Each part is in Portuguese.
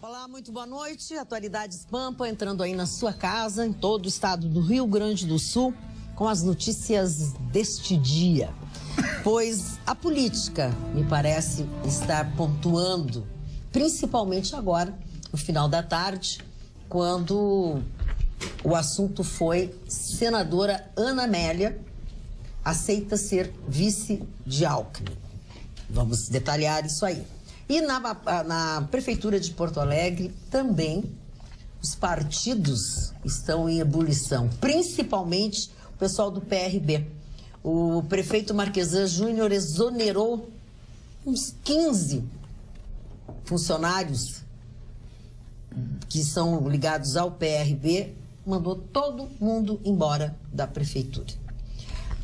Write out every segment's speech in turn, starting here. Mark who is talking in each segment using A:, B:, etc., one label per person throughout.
A: Olá, muito boa noite. Atualidades Pampa entrando aí na sua casa, em todo o estado do Rio Grande do Sul, com as notícias deste dia. Pois a política, me parece, está pontuando, principalmente agora, no final da tarde, quando o assunto foi senadora Ana Amélia aceita ser vice de Alckmin. Vamos detalhar isso aí. E na Prefeitura de Porto Alegre também os partidos estão em ebulição, principalmente o pessoal do PRB. O prefeito Marquesan Júnior exonerou uns 15 funcionários que são ligados ao PRB, mandou todo mundo embora da prefeitura.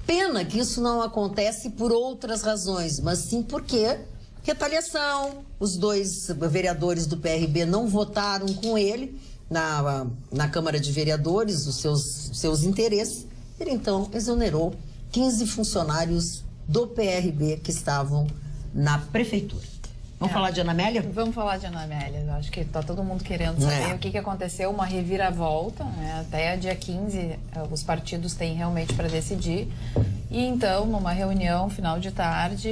A: Pena que isso não acontece por outras razões, mas sim porque retaliação, os dois vereadores do PRB não votaram com ele na Câmara de Vereadores, os seus interesses. Ele então exonerou 15 funcionários do PRB que estavam na prefeitura. Vamos falar de Ana Amélia?
B: Vamos falar de Ana Amélia. Eu acho que está todo mundo querendo saber o que aconteceu, uma reviravolta, né? Até dia 15 os partidos têm realmente para decidir. E então, numa reunião, final de tarde,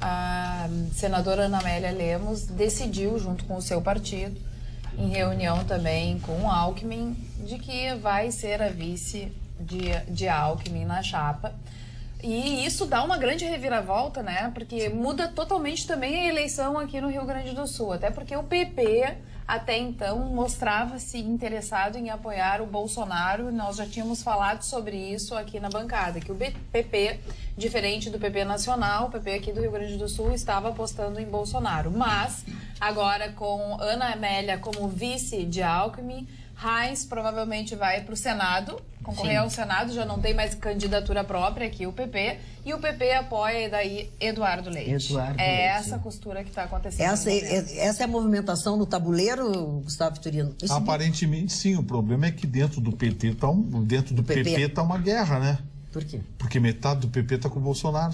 B: a senadora Ana Amélia Lemos decidiu, junto com o seu partido, em reunião também com o Alckmin, de que vai ser a vice de Alckmin na chapa. E isso dá uma grande reviravolta, né? Porque muda totalmente também a eleição aqui no Rio Grande do Sul. Até porque o PP, até então, mostrava-se interessado em apoiar o Bolsonaro. Nós já tínhamos falado sobre isso aqui na bancada, que o PP, diferente do PP nacional, o PP aqui do Rio Grande do Sul estava apostando em Bolsonaro. Mas, agora com Ana Amélia como vice de Alckmin, Reis provavelmente vai para o Senado, concorrer ao Senado, já não tem mais candidatura própria aqui, o PP, e o PP apoia daí Eduardo Leite. Essa costura que está acontecendo.
A: Essa é a movimentação no tabuleiro, Gustavo Vitorino?
C: Aparentemente sim, o problema é que dentro do PT está uma guerra, né?
A: Por quê?
C: Porque metade do PP está com o Bolsonaro.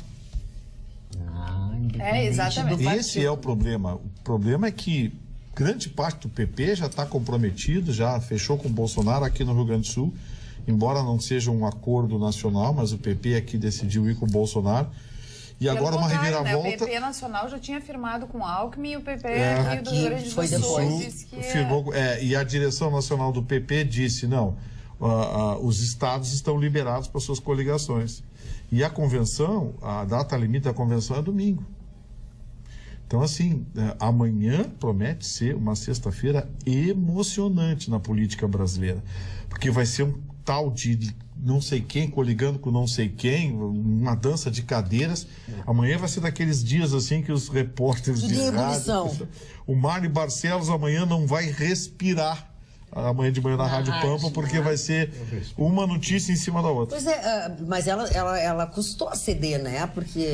B: Exatamente.
C: Esse é o problema. O problema é que grande parte do PP já está comprometido, já fechou com o Bolsonaro aqui no Rio Grande do Sul, embora não seja um acordo nacional, mas o PP aqui decidiu ir com o Bolsonaro. E agora uma reviravolta.
B: Né? O PP nacional já tinha firmado com o Alckmin e o PP aqui do Rio Grande do Sul disse que
C: firmou, e a direção nacional do PP disse, não, os estados estão liberados para suas coligações. E a convenção, a data limite da convenção é domingo. Então, assim, amanhã promete ser uma sexta-feira emocionante na política brasileira, porque vai ser um tal de não sei quem coligando com não sei quem, uma dança de cadeiras. Amanhã vai ser daqueles dias assim que os repórteres de rádio, o Mário Barcelos amanhã não vai respirar amanhã de manhã na Rádio Pampa, porque vai ser uma notícia em cima da outra.
A: Pois é, mas ela custou a ceder, né? Porque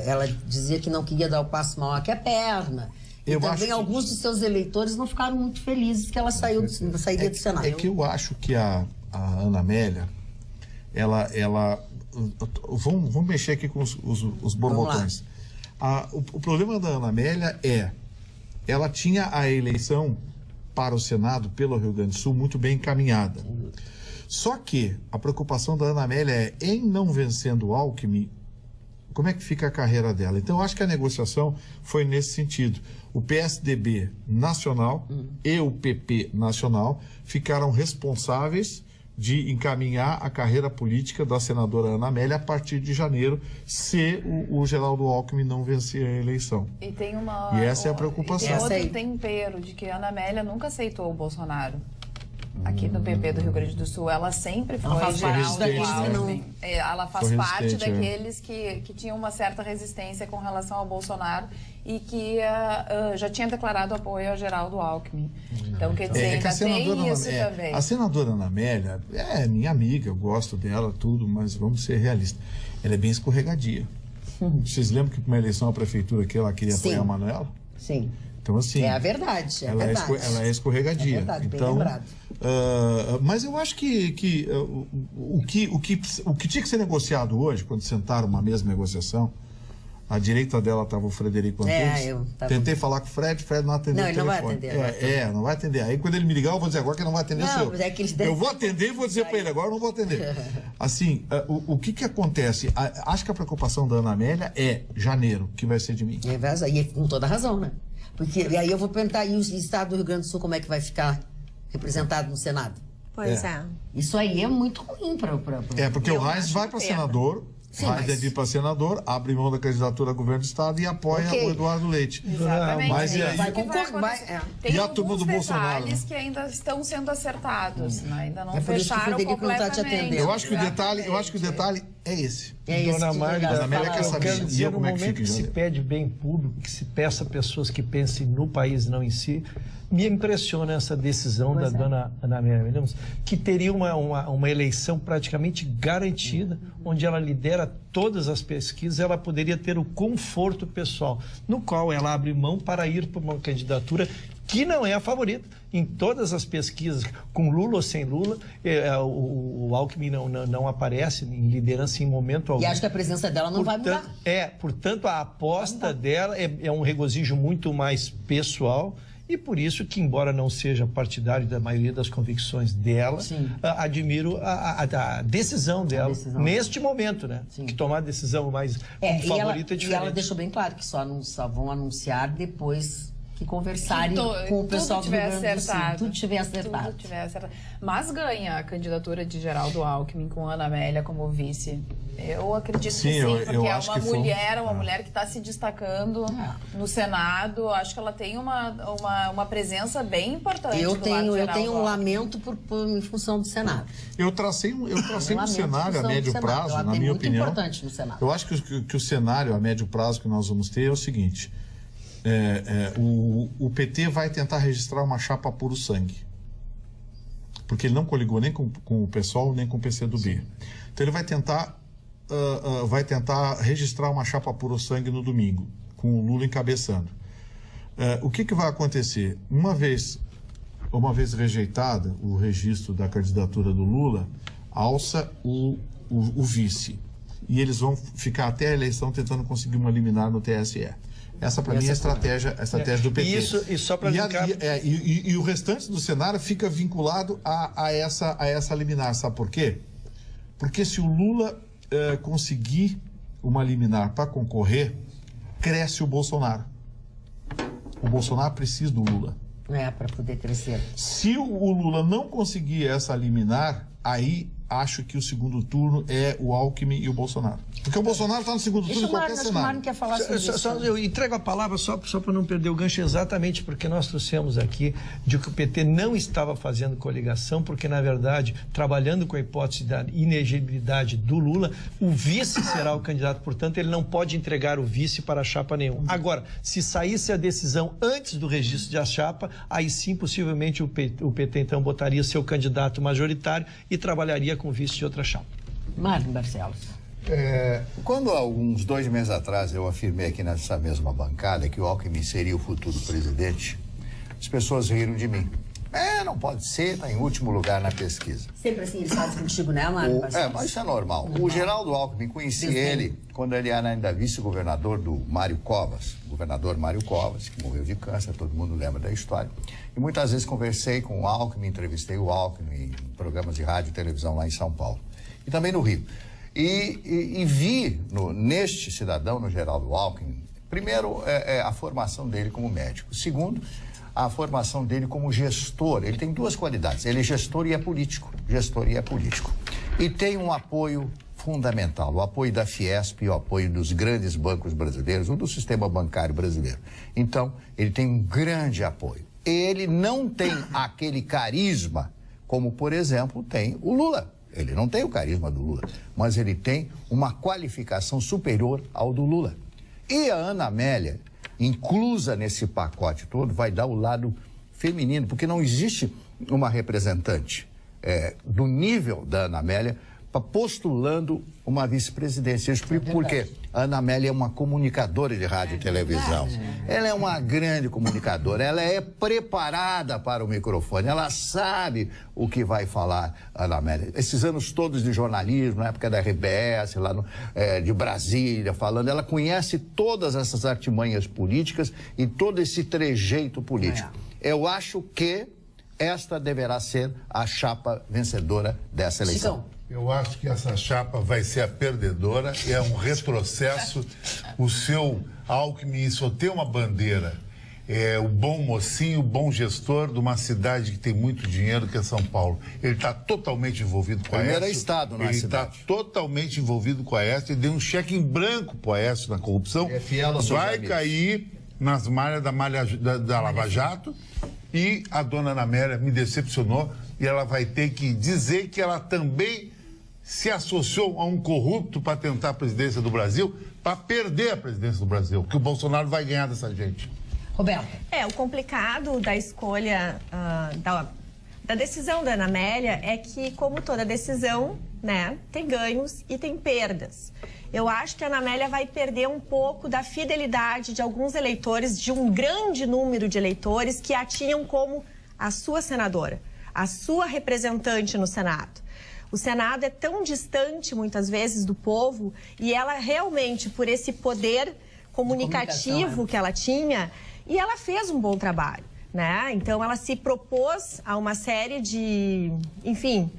A: ela dizia que não queria dar o passo maior que a perna. E também alguns dos seus eleitores não ficaram muito felizes que ela sairia do Senado.
C: É que eu acho que a Ana Amélia, vamos mexer aqui com os borbotões. O problema da Ana Amélia ela tinha a eleição para o Senado pelo Rio Grande do Sul muito bem encaminhada. Só que a preocupação da Ana Amélia em não vencendo o Alckmin, como é que fica a carreira dela? Então, eu acho que a negociação foi nesse sentido. O PSDB nacional e o PP nacional ficaram responsáveis de encaminhar a carreira política da senadora Ana Amélia a partir de janeiro, se o Geraldo Alckmin não vencer a eleição.
B: E
C: essa é a preocupação.
B: Tem outro tempero de que a Ana Amélia nunca aceitou o Bolsonaro. Aqui no PP do Rio Grande do Sul, ela sempre foi ela faz parte daqueles que tinham uma certa resistência com relação ao Bolsonaro e que já tinha declarado apoio ao Geraldo Alckmin. Então, quer dizer, ainda tem isso também.
C: A senadora Ana Amélia é minha amiga, eu gosto dela, tudo, mas vamos ser realistas. Ela é bem escorregadia. Vocês lembram que para uma eleição à prefeitura que ela queria apoiar a Manuela?
A: Sim.
C: Então, assim,
A: é a verdade,
C: ela é escorregadia.
A: É verdade,
C: então,
A: bem lembrado.
C: Mas eu acho que o que tinha que ser negociado hoje, quando sentaram uma mesma negociação, À direita dela estava o Frederico Antunes. Tentei falar com o Fred não atendeu o telefone.
A: Não, ele não vai atender.
C: Não vai atender. Aí quando ele me ligar, eu vou dizer agora que não vai atender o seu. Eu vou atender e vou dizer para ele, agora eu não vou atender. Assim, o que acontece? Acho que a preocupação da Ana Amélia é janeiro, que vai ser de mim.
A: E com toda razão, né? Porque aí eu vou perguntar, e o estado do Rio Grande do Sul, como é que vai ficar representado no Senado?
D: Pois é.
A: Isso aí é muito ruim para...
C: porque o Reis vai para senador... Vai de para senador, abre mão da candidatura a governo do estado e apoia o Eduardo Leite.
B: Exatamente.
C: Mas
B: Tem
C: a turma do Bolsonaro,
B: detalhes que ainda estão sendo acertados, né? Ainda não fecharam
A: completamente.
B: Não tá te atendendo.
C: Eu acho que o detalhe é esse.
E: Dona Magda,
C: quer saber.
E: Eu quero dizer, no momento que se pede bem público, que se peça pessoas que pensem no país e não em si, me impressiona essa decisão da dona Ana Amélia, que teria uma eleição praticamente garantida, onde ela lidera todas as pesquisas, ela poderia ter o conforto pessoal, no qual ela abre mão para ir para uma candidatura que não é a favorita. Em todas as pesquisas, com Lula ou sem Lula, o Alckmin não aparece em liderança em momento algum.
A: E acho que a presença dela não vai mudar.
E: Portanto, a aposta dela é um regozijo muito mais pessoal. E por isso que, embora não seja partidário da maioria das convicções dela, admiro a decisão dela neste momento, né? Sim. Que tomar a decisão mais favorita é diferente.
A: E ela deixou bem claro que só vão anunciar depois que conversarem com o pessoal do Rio Grande do Sul. Tudo tiver acertado.
B: Mas ganha a candidatura de Geraldo Alckmin com Ana Amélia como vice. Eu acredito que sim, porque é uma mulher que está se destacando no Senado. Acho que ela tem uma presença bem importante.
A: Eu tenho um lamento em função do Senado.
C: Eu tracei um cenário a médio prazo, na minha opinião.
A: Importante no Senado.
C: Eu acho que o cenário a médio prazo que nós vamos ter é o seguinte: o PT vai tentar registrar uma chapa puro sangue, porque ele não coligou nem com o PSOL nem com o PCdoB. Então ele vai tentar registrar uma chapa puro sangue no domingo, com o Lula encabeçando. O que vai acontecer? Uma vez rejeitada o registro da candidatura do Lula, alça o vice. E eles vão ficar até a eleição tentando conseguir uma liminar no TSE. Essa, para mim, é a estratégia do PT.
E: E só para
C: e o restante do cenário fica vinculado a essa liminar. Sabe por quê? Porque se o Lula conseguir uma liminar para concorrer, cresce o Bolsonaro. O Bolsonaro precisa do Lula.
A: Para poder crescer.
C: Se o Lula não conseguir essa liminar, aí acho que o segundo turno é o Alckmin e o Bolsonaro. Porque o Bolsonaro está no segundo turno em qualquer cenário.
A: Quer falar sobre isso.
E: Eu entrego a palavra só para não perder o gancho, exatamente porque nós trouxemos aqui de que o PT não estava fazendo coligação, porque, na verdade, trabalhando com a hipótese da inelegibilidade do Lula, o vice será o candidato, portanto, ele não pode entregar o vice para a chapa nenhuma. Agora, se saísse a decisão antes do registro da chapa, aí sim, possivelmente, o PT, então, botaria seu candidato majoritário e trabalharia com o vice de outra chapa.
A: Marcos Barcelos.
F: Quando, há uns 2 meses atrás, eu afirmei aqui nessa mesma bancada que o Alckmin seria o futuro presidente, as pessoas riram de mim. Não pode ser, está em último lugar na pesquisa.
A: Sempre assim eles fazem contigo, né, Marcos Barcelos?
F: Mas isso é normal. O Geraldo Alckmin, conheci ele quando ele era ainda vice-governador do Mário Covas, governador Mário Covas, que morreu de câncer, todo mundo lembra da história. E muitas vezes conversei com o Alckmin, entrevistei o Alckmin em programas de rádio e televisão lá em São Paulo. E também no Rio. E vi neste cidadão, no Geraldo Alckmin, primeiro, a formação dele como médico. Segundo, a formação dele como gestor. Ele tem 2 qualidades. Ele é gestor e é político. E tem um apoio fundamental, o apoio da Fiesp e o apoio dos grandes bancos brasileiros, do sistema bancário brasileiro. Então, ele tem um grande apoio. Ele não tem aquele carisma como, por exemplo, tem o Lula. Ele não tem o carisma do Lula, mas ele tem uma qualificação superior ao do Lula. E a Ana Amélia, inclusa nesse pacote todo, vai dar o lado feminino, porque não existe uma representante do nível da Ana Amélia postulando uma vice-presidência. Eu explico por quê. A Ana Amélia é uma comunicadora de rádio e televisão. Ela é uma grande comunicadora, ela é preparada para o microfone, ela sabe o que vai falar, Ana Amélia. Esses anos todos de jornalismo, na época da RBS, lá de Brasília, falando, ela conhece todas essas artimanhas políticas e todo esse trejeito político. Eu acho que esta deverá ser a chapa vencedora dessa eleição.
D: Eu acho que essa chapa vai ser a perdedora, é um retrocesso. O seu Alckmin só tem uma bandeira, é o bom mocinho, o bom gestor de uma cidade que tem muito dinheiro, que é São Paulo. Ele está totalmente envolvido com a Aécio.
F: Estado na cidade.
D: Ele está totalmente envolvido com a Aécio e deu um cheque em branco para o Aécio na corrupção.
F: É fiel aos
D: vai
F: amigos.
D: Cair nas malhas da Lava Jato. E a dona Ana Amélia me decepcionou e ela vai ter que dizer que ela também se associou a um corrupto para tentar a presidência do Brasil, para perder a presidência do Brasil, que o Bolsonaro vai ganhar dessa gente.
G: Roberto.
H: O complicado da escolha, da decisão da Ana Amélia é que, como toda decisão, né, tem ganhos e tem perdas. Eu acho que a Ana Amélia vai perder um pouco da fidelidade de alguns eleitores, de um grande número de eleitores que a tinham como a sua senadora, a sua representante no Senado. O Senado é tão distante, muitas vezes, do povo, e ela realmente, por esse poder comunicativo que ela tinha, e ela fez um bom trabalho, né? Então, ela se propôs a uma série de, enfim,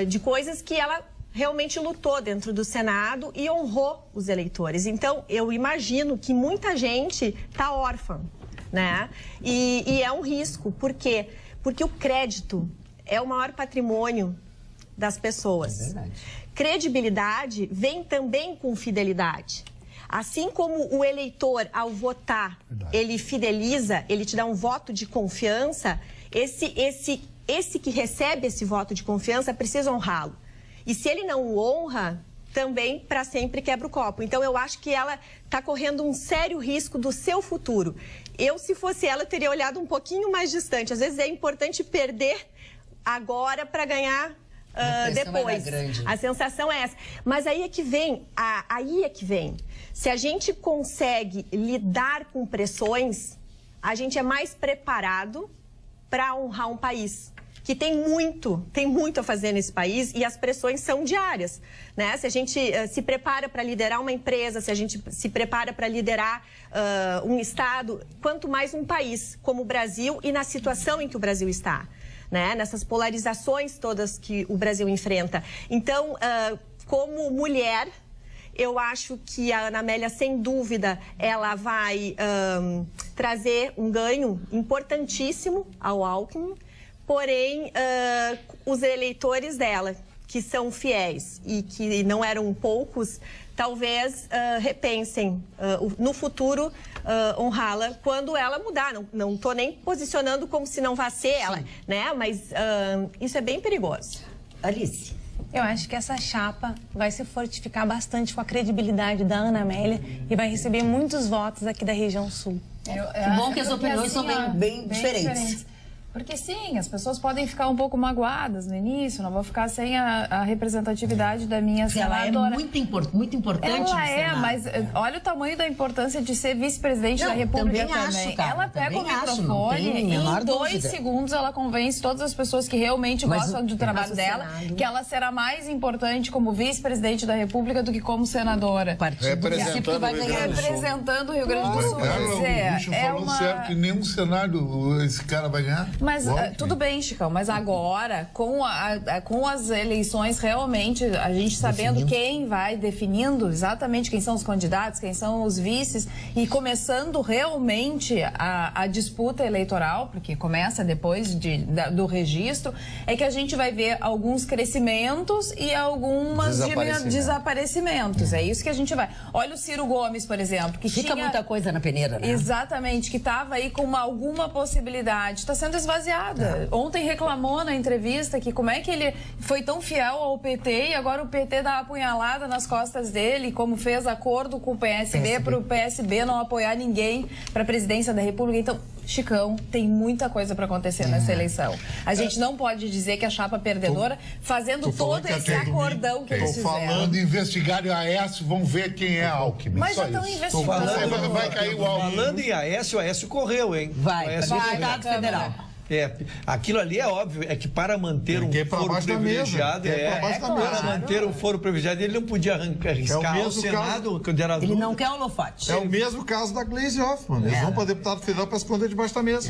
H: de coisas que ela realmente lutou dentro do Senado e honrou os eleitores. Então, eu imagino que muita gente está órfã, né? E é um risco. Por quê? Porque o crédito é o maior patrimônio das pessoas.
G: É verdade.
H: Credibilidade vem também com fidelidade. Assim como o eleitor, ao votar, ele fideliza, ele te dá um voto de confiança, esse que recebe esse voto de confiança precisa honrá-lo. E se ele não o honra, também para sempre quebra o copo. Então, eu acho que ela está correndo um sério risco do seu futuro. Eu, se fosse ela, teria olhado um pouquinho mais distante. Às vezes é importante perder agora para ganhar depois. A sensação é essa. Mas aí é que vem, Se a gente consegue lidar com pressões, a gente é mais preparado para honrar um país que tem muito a fazer nesse país e as pressões são diárias, né? Se a gente se prepara para liderar uma empresa, se a gente se prepara para liderar um estado, quanto mais um país como o Brasil e na situação em que o Brasil está, né? Nessas polarizações todas que o Brasil enfrenta. Então, como mulher, eu acho que a Ana Amélia, sem dúvida, ela vai trazer um ganho importantíssimo ao Alckmin. Porém, os eleitores dela, que são fiéis e que não eram poucos, talvez repensem no futuro honrá-la quando ela mudar. Não estou nem posicionando como se não vá ser ela, né? Mas isso é bem perigoso.
A: Alice.
G: Eu acho que essa chapa vai se fortificar bastante com a credibilidade da Ana Amélia e vai receber muitos votos aqui da região sul.
A: Que bom que as opiniões são bem diferentes.
B: Porque sim, as pessoas podem ficar um pouco magoadas no início, não vou ficar sem a representatividade da minha senadora.
A: Ela é muito importante.
B: Ela mas olha o tamanho da importância de ser vice-presidente da República também. Ela pega o microfone e em 2 segundos ela convence todas as pessoas que realmente gostam do trabalho dela, que ela será mais importante como vice-presidente da República do que como senadora. Representando o Rio Grande do Sul.
D: O bicho falou certo que nenhum cenário esse cara vai ganhar.
B: Mas tudo bem, Chicão, mas agora, com as eleições realmente, a gente sabendo quem vai definindo exatamente quem são os candidatos, quem são os vices, e começando realmente a disputa eleitoral, porque começa depois do registro, é que a gente vai ver alguns crescimentos e alguns desaparecimentos. É isso que a gente vai. Olha o Ciro Gomes, por exemplo, que
A: fica muita coisa na peneira, né?
B: Exatamente, que estava aí com alguma possibilidade. Está sendo esvaziada. Ontem reclamou na entrevista que como é que ele foi tão fiel ao PT e agora o PT dá apunhalada nas costas dele, como fez acordo com o PSB para o PSB não apoiar ninguém para a presidência da República. Então, Chicão, tem muita coisa para acontecer nessa eleição. A gente não pode dizer que a chapa perdedora, fazendo todo esse acordão que eles fizeram.
D: Falando em investigarem o Aécio, vão ver quem é Alckmin.
B: Mas já estão investigando.
D: Vai cair o Alckmin.
E: Falando em Aécio, o Aécio correu, hein?
A: Vai, deputado federal.
E: Aquilo ali é óbvio, é que para manter um foro privilegiado, para manter um foro privilegiado, ele não podia arriscar ao Senado, quando era
A: ele não quer holofote.
C: É o mesmo caso da Gleisi Hoffmann. Eles vão para deputado federal para esconder debaixo da mesa.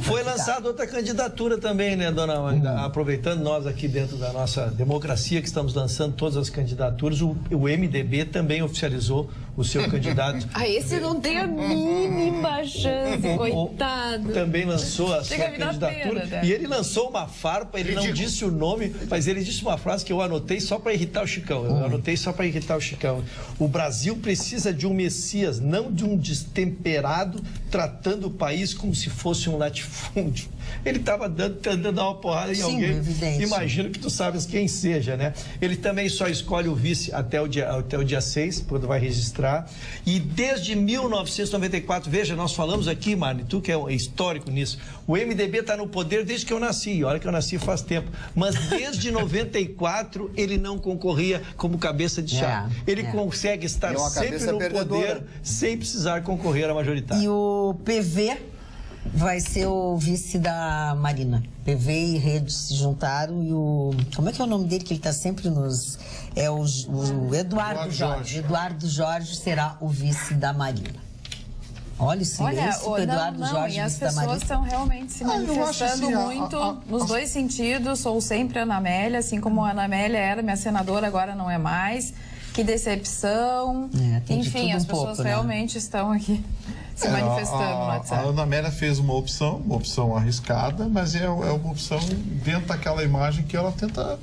E: Foi lançada outra candidatura também, né, dona Magda? Aproveitando nós aqui dentro da nossa democracia, que estamos lançando todas as candidaturas, o MDB também oficializou o seu candidato.
B: Esse não tem a mínima chance, coitado.
E: Também lançou a sua candidatura. Pena, e ele lançou uma farpa, ele não disse o nome, mas ele disse uma frase que eu anotei só para irritar o Chicão. O Brasil precisa de um Messias, não de um destemperado tratando o país como se fosse um latifúndio. Ele estava dando uma porrada em alguém. Evidente. Imagino que tu sabes quem seja, né? Ele também só escolhe o vice até o dia 6, quando vai registrar. E desde 1994, veja, nós falamos aqui, Marne, tu que é histórico nisso, o MDB está no poder desde que eu nasci. Olha que eu nasci faz tempo. Mas desde 94 ele não concorria como cabeça de chapa. Ele consegue estar sempre no poder sem precisar concorrer à majoritária.
A: E o PV vai ser o vice da Marina. PV e Rede se juntaram e o... Como é que é o nome dele que ele está sempre nos... É o Eduardo Jorge. Eduardo Jorge será o vice da Marina. Olha o silêncio do Eduardo Jorge,
B: e as pessoas estão realmente se manifestando muito nos dois sentidos. Sou sempre Ana Amélia, assim como a Ana Amélia era minha senadora, agora não é mais. Que decepção. Enfim, as pessoas realmente estão aqui se manifestando no WhatsApp.
C: A Ana Amélia fez uma opção arriscada, mas é uma opção dentro daquela imagem que ela tenta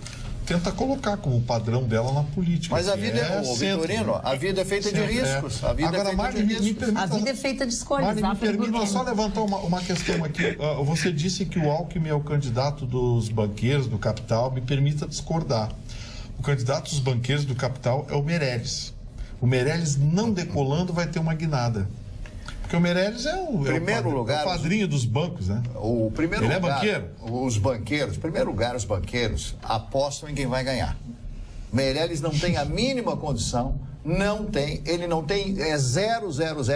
C: colocar como padrão dela na política.
F: Mas a vida Vitorino, a vida é feita de riscos. A vida
A: a vida é feita de escolhas.
C: Me permita só levantar uma questão aqui. Você disse que o Alckmin é o candidato dos banqueiros, do capital. Me permita discordar. O candidato dos banqueiros do capital é o Meirelles. O Meirelles não decolando vai ter uma guinada. Porque o Meirelles é o padrinho dos bancos, né?
F: Ele é banqueiro? Em primeiro lugar, os banqueiros apostam em quem vai ganhar. Meirelles não tem a mínima condição, ele não tem, é 000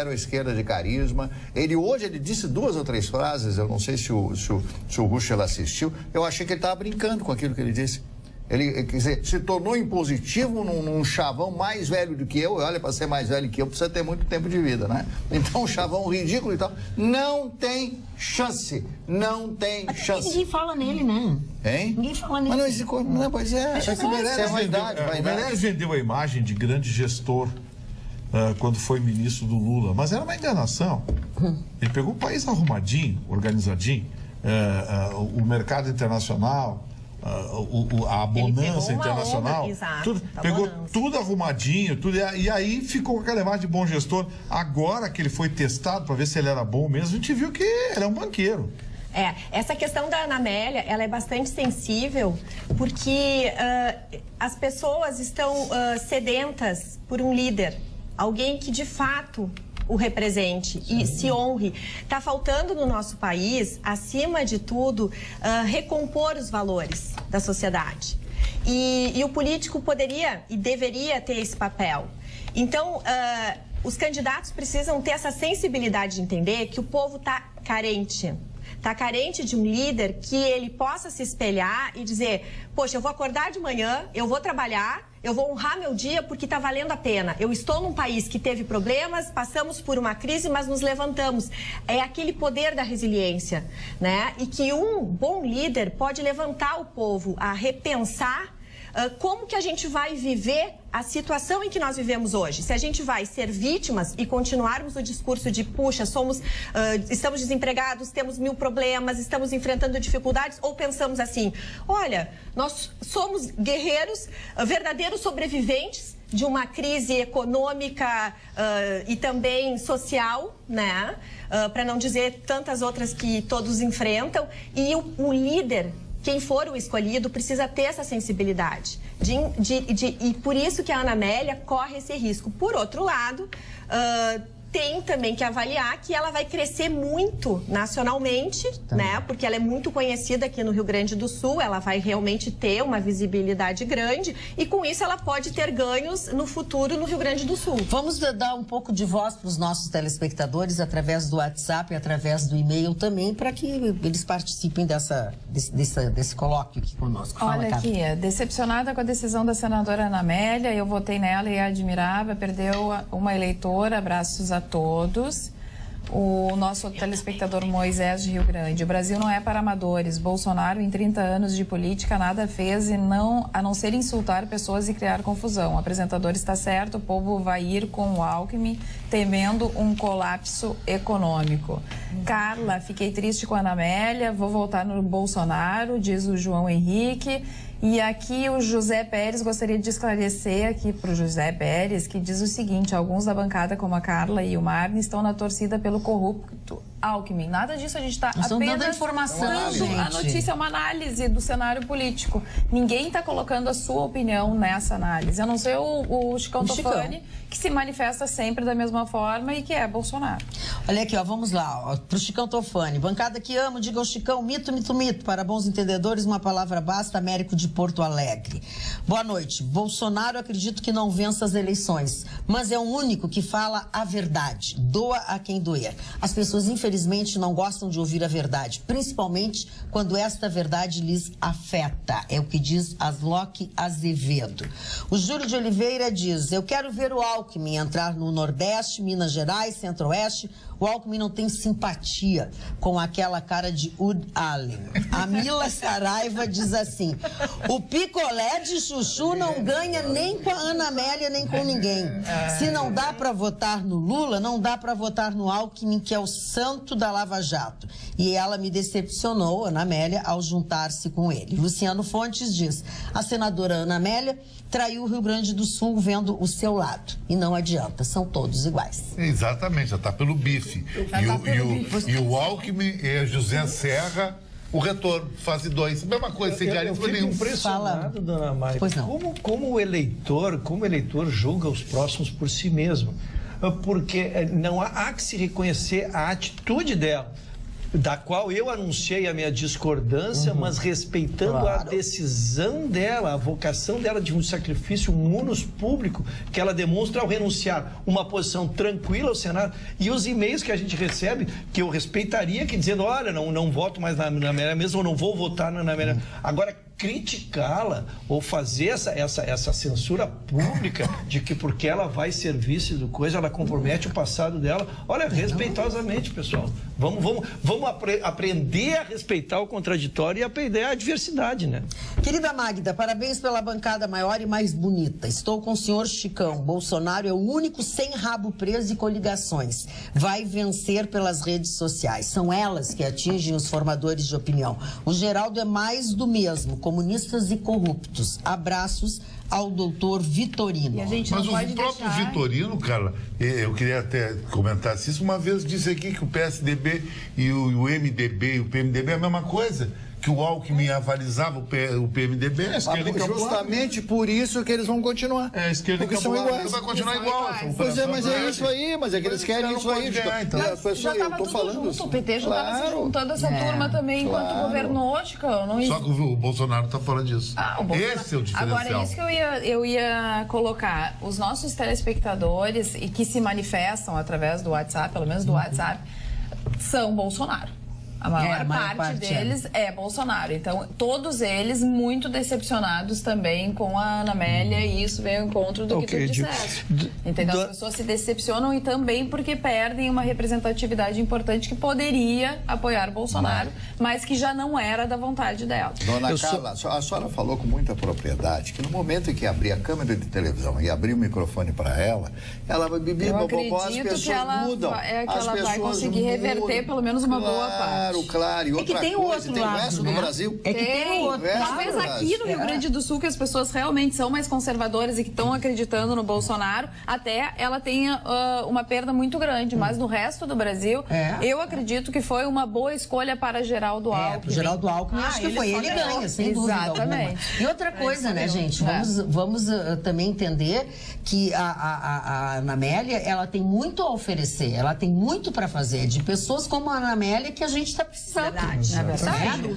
F: à esquerda de carisma. Hoje ele disse 2 ou 3 frases, eu não sei se o Ruschel assistiu, eu achei que ele estava brincando com aquilo que ele disse. Ele, quer dizer, se tornou impositivo num chavão mais velho do que eu. Olha, para ser mais velho que eu, precisa ter muito tempo de vida, né? Então, um chavão ridículo e tal. Não tem chance. Não tem chance.
A: Ninguém fala nele, né?
F: Hein?
A: Ninguém fala nele.
F: Mas não, pois é.
C: O Meirelles vendeu a imagem de grande gestor quando foi ministro do Lula. Mas era uma enganação. Ele pegou o país arrumadinho, organizadinho. O mercado internacional... a bonança internacional, pegou tudo arrumadinho, e aí ficou com aquela imagem de bom gestor. Agora que ele foi testado para ver se ele era bom mesmo, a gente viu que ele é um banqueiro.
H: Essa questão da Ana Amélia, ela é bastante sensível, porque as pessoas estão sedentas por um líder, alguém que de fato o represente e se honre. Está faltando no nosso país, acima de tudo, recompor os valores da sociedade. E o político poderia e deveria ter esse papel. Então, os candidatos precisam ter essa sensibilidade de entender que o povo está carente. Está carente de um líder que ele possa se espelhar e dizer: poxa, eu vou acordar de manhã, eu vou trabalhar, eu vou honrar meu dia porque está valendo a pena. Eu estou num país que teve problemas, passamos por uma crise, mas nos levantamos. É aquele poder da resiliência, né? E que um bom líder pode levantar o povo a repensar como que a gente vai viver a situação em que nós vivemos hoje. Se a gente vai ser vítimas e continuarmos o discurso de puxa, estamos desempregados, temos 1000 problemas, estamos enfrentando dificuldades, ou pensamos assim: olha, nós somos guerreiros, verdadeiros sobreviventes de uma crise econômica e também social, né? Para não dizer tantas outras que todos enfrentam, e o líder, quem for o escolhido, precisa ter essa sensibilidade. E por isso que a Ana Amélia corre esse risco. Por outro lado, tem também que avaliar que ela vai crescer muito nacionalmente, né? Porque ela é muito conhecida aqui no Rio Grande do Sul, ela vai realmente ter uma visibilidade grande e com isso ela pode ter ganhos no futuro no Rio Grande do Sul.
A: Vamos dar um pouco de voz para os nossos telespectadores através do WhatsApp e através do e-mail também, para que eles participem desse colóquio aqui conosco.
B: Olha aqui, decepcionada com a decisão da senadora Ana Amélia, eu votei nela e a admirava, perdeu uma eleitora, abraços a todos. O nosso telespectador Moisés de Rio Grande. O Brasil não é para amadores. Bolsonaro, em 30 anos de política, nada fez a não ser insultar pessoas e criar confusão. O apresentador está certo, o povo vai ir com o Alckmin, temendo um colapso econômico. Carla, fiquei triste com a Ana Amélia, vou voltar no Bolsonaro, diz o João Henrique. E aqui o José Pérez, gostaria de esclarecer aqui para o José Pérez, que diz o seguinte: alguns da bancada, como a Carla e o Marne, estão na torcida pelo corrupto Alckmin. Nada disso, a gente está apenas
A: dando a informação,
B: a notícia, é uma análise do cenário político. Ninguém está colocando a sua opinião nessa análise, a não ser o Chicão Tofani, que se manifesta sempre da mesma forma e que é Bolsonaro.
A: Olha aqui, vamos lá, para o Chicão Tofani. Bancada que amo, diga ao Chicão, mito, mito, mito. Para bons entendedores, uma palavra basta, Américo de Porto Alegre. Boa noite. Bolsonaro, acredito que não vença as eleições, mas é o único que fala a verdade. Doa a quem doer. As pessoas, infelizmente, não gostam de ouvir a verdade, principalmente quando esta verdade lhes afeta. É o que diz Aslock Azevedo. O Júlio de Oliveira diz: eu quero ver o Alckmin entrar no Nordeste, Minas Gerais, Centro-Oeste. O Alckmin não tem simpatia com aquela cara de Woody Allen. A Mila Saraiva diz assim: o picolé de chuchu não ganha nem com a Ana Amélia, nem com ninguém. Se não dá para votar no Lula, não dá para votar no Alckmin, que é o santo da Lava Jato. E ela me decepcionou, Ana Amélia, ao juntar-se com ele. Luciano Fontes diz: a senadora Ana Amélia traiu o Rio Grande do Sul vendo o seu lado. E não adianta, são todos iguais.
D: Exatamente, já está pelo bife. E o Alckmin e José Serra, o retorno, fase 2. Mesma coisa, sem garimpo nenhum.
E: Eu fico impressionado, dona Mari, como o eleitor julga os próximos por si mesmo. Porque não há que se reconhecer a atitude dela, da qual eu anunciei a minha discordância, mas respeitando a decisão dela, a vocação dela de um sacrifício, um munus público que ela demonstra ao renunciar uma posição tranquila ao Senado. E os e-mails que a gente recebe, que eu respeitaria, que dizendo, olha, não voto mais na Amélia mesmo, ou não vou votar na Amélia. Agora, criticá-la ou fazer essa censura pública de que porque ela vai ser vice do coisa, ela compromete o passado dela. Olha, respeitosamente, pessoal. Vamos aprender a respeitar o contraditório e aprender a diversidade, né?
A: Querida Magda, parabéns pela bancada maior e mais bonita. Estou com o senhor Chicão. Bolsonaro é o único sem rabo preso e coligações. Vai vencer pelas redes sociais. São elas que atingem os formadores de opinião. O Geraldo é mais do mesmo, comunistas e corruptos. Abraços ao doutor Vitorino.
B: E a gente
D: Mas
B: não pode
D: o próprio
B: deixar...
D: Vitorino, Carla, eu queria até comentar isso, uma vez disse aqui que o PSDB e o MDB e o PMDB é a mesma coisa, que o Alckmin avalizava o PMDB.
F: Justamente por isso que eles vão continuar.
C: É, a esquerda
F: porque são iguais.
D: Vai continuar igual.
F: Pois é, mas é isso aí, mas é que eles querem isso aí.
D: Então.
B: Já estava tudo junto, o PT já estava se juntando essa turma também, enquanto governou, Chicão.
D: Só que o Bolsonaro está fora disso. Esse é o diferencial.
B: Agora, é isso que eu ia colocar. Os nossos telespectadores, e que se manifestam através do WhatsApp, pelo menos do WhatsApp, são Bolsonaro. A maior parte deles é Bolsonaro. Então, todos eles muito decepcionados também com a Ana Amélia, e isso vem ao encontro do que tu disseste. Entendeu? As pessoas se decepcionam e também porque perdem uma representatividade importante que poderia apoiar Bolsonaro, mas que já não era da vontade dela.
F: Dona Carla, a senhora falou com muita propriedade que no momento em que abrir a câmera de televisão e abrir o microfone para ela vai beber,
B: eu acredito
F: as pessoas
B: que ela
F: mudam.
B: Ela vai conseguir reverter pelo menos uma boa parte.
F: Claro. E outra
A: tem
F: coisa,
A: outro
F: tem
A: lado,
F: o resto
A: né?
F: do Brasil.
A: É que tem o outro lado.
B: Talvez aqui no Rio Grande do Sul, que as pessoas realmente são mais conservadoras e que estão acreditando no Bolsonaro, até ela tenha uma perda muito grande. Mas no resto do Brasil, eu acredito que foi uma boa escolha para Geraldo Alckmin.
A: Para Geraldo Alckmin, acho que foi. Ele ganha, sem dúvida alguma. E outra coisa, né, gente? Vamos também entender que a Ana Amélia, ela tem muito a oferecer, ela tem muito para fazer. De pessoas como a Ana Amélia que a gente está precisando.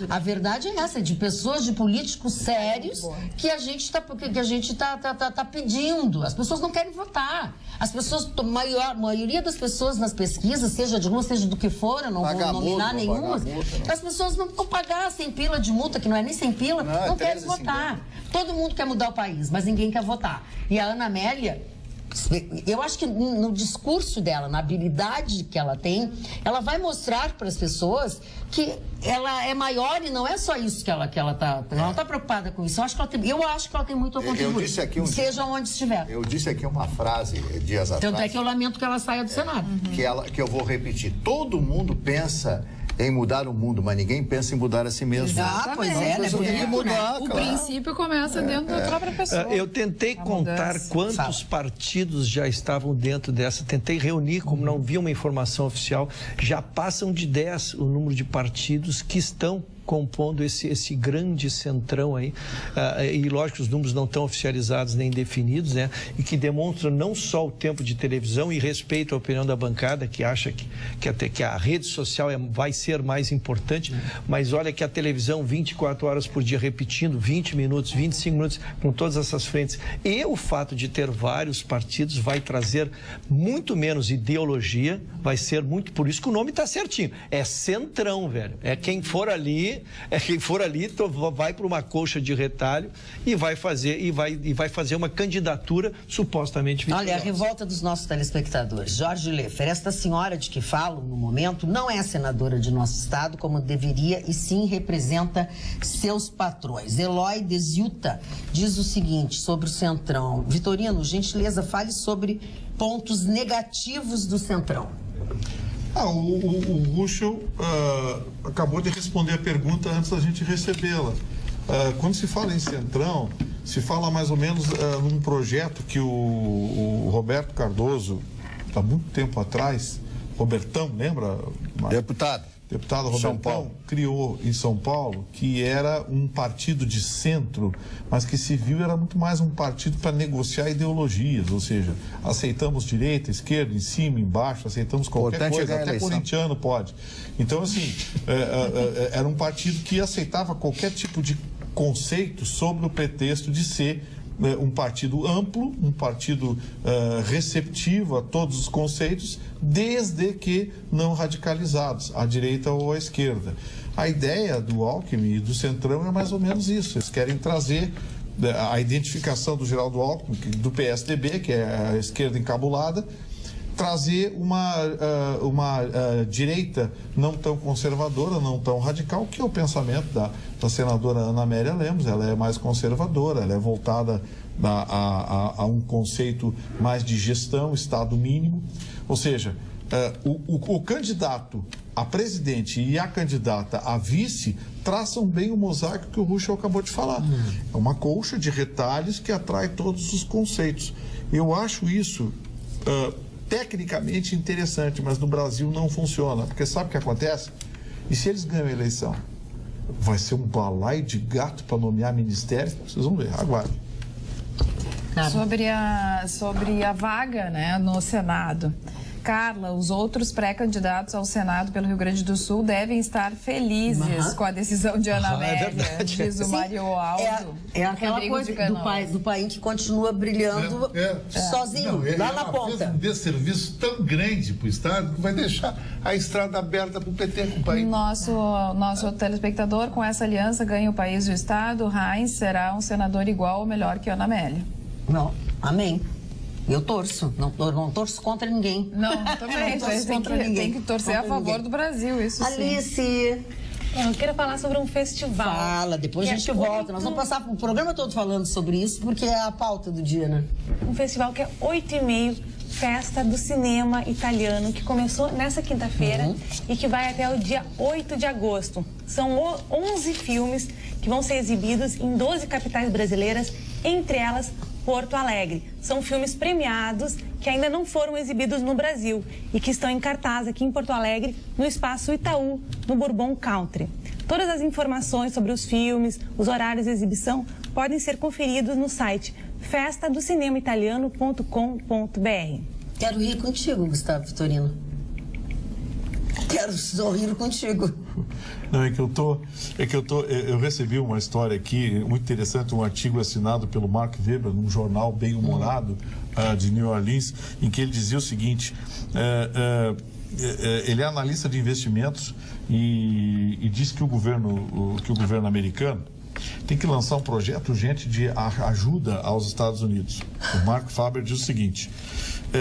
A: A verdade é essa, de pessoas, de políticos sérios que a gente tá pedindo. As pessoas não querem votar. As pessoas, a maioria das pessoas nas pesquisas, seja de uma, seja do que for, eu não vou nominar nenhuma, as pessoas não vão pagar 100 pila de multa, que não é nem 100 pila, não querem votar. Todo mundo quer mudar o país, mas ninguém quer votar. E a Ana Amélia, eu acho que no discurso dela, na habilidade que ela tem, ela vai mostrar para as pessoas que ela é maior e não é só isso que ela tá. Ela não está preocupada com isso. Eu acho que ela tem muito a contribuir. Seja onde estiver.
F: Eu disse aqui uma frase dias atrás.
A: Tanto é que eu lamento que ela saia do Senado.
F: Que eu vou repetir. Todo mundo pensa em mudar o mundo, mas ninguém pensa em mudar a si mesmo.
A: Pois é, né?
F: Tem que mudar,
B: O princípio começa dentro da própria pessoa.
E: Eu tentei contar quantos partidos já estavam dentro dessa, tentei reunir, como não vi uma informação oficial, já passam de 10 o número de partidos que estão compondo esse grande centrão aí, e lógico os números não estão oficializados nem definidos, né, e que demonstram não só o tempo de televisão e respeito à opinião da bancada, que acha que a rede social vai ser mais importante, mas olha que a televisão 24 horas por dia repetindo, 20 minutos, 25 minutos, com todas essas frentes, e o fato de ter vários partidos vai trazer muito menos ideologia, vai ser muito, por isso que o nome está certinho, é centrão, velho, é quem for ali, vai para uma colcha de retalho e vai fazer uma candidatura supostamente vitoriosa.
A: Olha, a revolta dos nossos telespectadores. Jorge Leffer, esta senhora de que falo no momento não é senadora de nosso estado como deveria e sim representa seus patrões. Eloy Desiuta diz o seguinte sobre o Centrão. Vitorino, gentileza, fale sobre pontos negativos do Centrão.
C: O Ruschel acabou de responder a pergunta antes da gente recebê-la. Quando se fala em Centrão, se fala mais ou menos num projeto que o Roberto Cardoso, há muito tempo atrás, Robertão, lembra? Deputado Robertão criou em São Paulo, que era um partido de centro, mas que se viu era muito mais um partido para negociar ideologias, ou seja, aceitamos direita, esquerda, em cima, embaixo, aceitamos qualquer coisa, até corintiano pode. Então, assim, era um partido que aceitava qualquer tipo de conceito sobre o pretexto de ser um partido amplo, um partido receptivo a todos os conceitos, desde que não radicalizados, à direita ou à esquerda. A ideia do Alckmin e do Centrão é mais ou menos isso. Eles querem trazer a identificação do Geraldo Alckmin, do PSDB, que é a esquerda encabulada, trazer uma direita não tão conservadora, não tão radical, que é o pensamento da senadora Ana Amélia Lemos. Ela é mais conservadora, ela é voltada a um conceito mais de gestão, Estado mínimo. Ou seja, o candidato a presidente e a candidata a vice traçam bem o mosaico que o Ruschel acabou de falar. É uma colcha de retalhos que atrai todos os conceitos. Eu acho isso tecnicamente interessante, mas no Brasil não funciona, porque sabe o que acontece? E se eles ganham a eleição? Vai ser um balaio de gato para nomear ministérios? Vocês vão ver, aguardem.
B: Sobre a vaga, né, no Senado. Carla, os outros pré-candidatos ao Senado pelo Rio Grande do Sul devem estar felizes com a decisão de Ana Amélia, diz o Mário Aldo.
A: É aquela coisa do país que continua brilhando sozinho, lá na ponta.
D: Fez um desserviço tão grande para o Estado que vai deixar a estrada aberta para o PT com o país.
B: Nosso telespectador, com essa aliança, ganha o país e o Estado. Heinz será um senador igual ou melhor que Ana Amélia.
A: Não, amém. Eu torço, não torço contra ninguém.
B: Não, também. Tem que torcer a favor do Brasil, isso sim.
A: Alice.
G: Eu quero falar sobre um festival.
A: Fala, depois a gente volta. Nós vamos passar o programa todo falando sobre isso, porque é a pauta do dia, né?
G: Um festival que é 8h30 Festa do Cinema Italiano, que começou nessa quinta-feira e que vai até o dia 8 de agosto. São 11 filmes que vão ser exibidos em 12 capitais brasileiras, entre elas Porto Alegre. São filmes premiados que ainda não foram exibidos no Brasil e que estão em cartaz aqui em Porto Alegre, no Espaço Itaú, no Bourbon Country. Todas as informações sobre os filmes, os horários de exibição, podem ser conferidos no site festadocinemaitaliano.com.br.
A: Quero rir contigo, Gustavo Vitorino. Quero sorrir contigo.
C: Não, eu recebi uma história aqui muito interessante, um artigo assinado pelo Mark Weber, num jornal bem humorado de New Orleans, em que ele dizia o seguinte: ele é analista de investimentos e diz que o governo americano tem que lançar um projeto urgente de ajuda aos Estados Unidos. O Mark Weber diz o seguinte: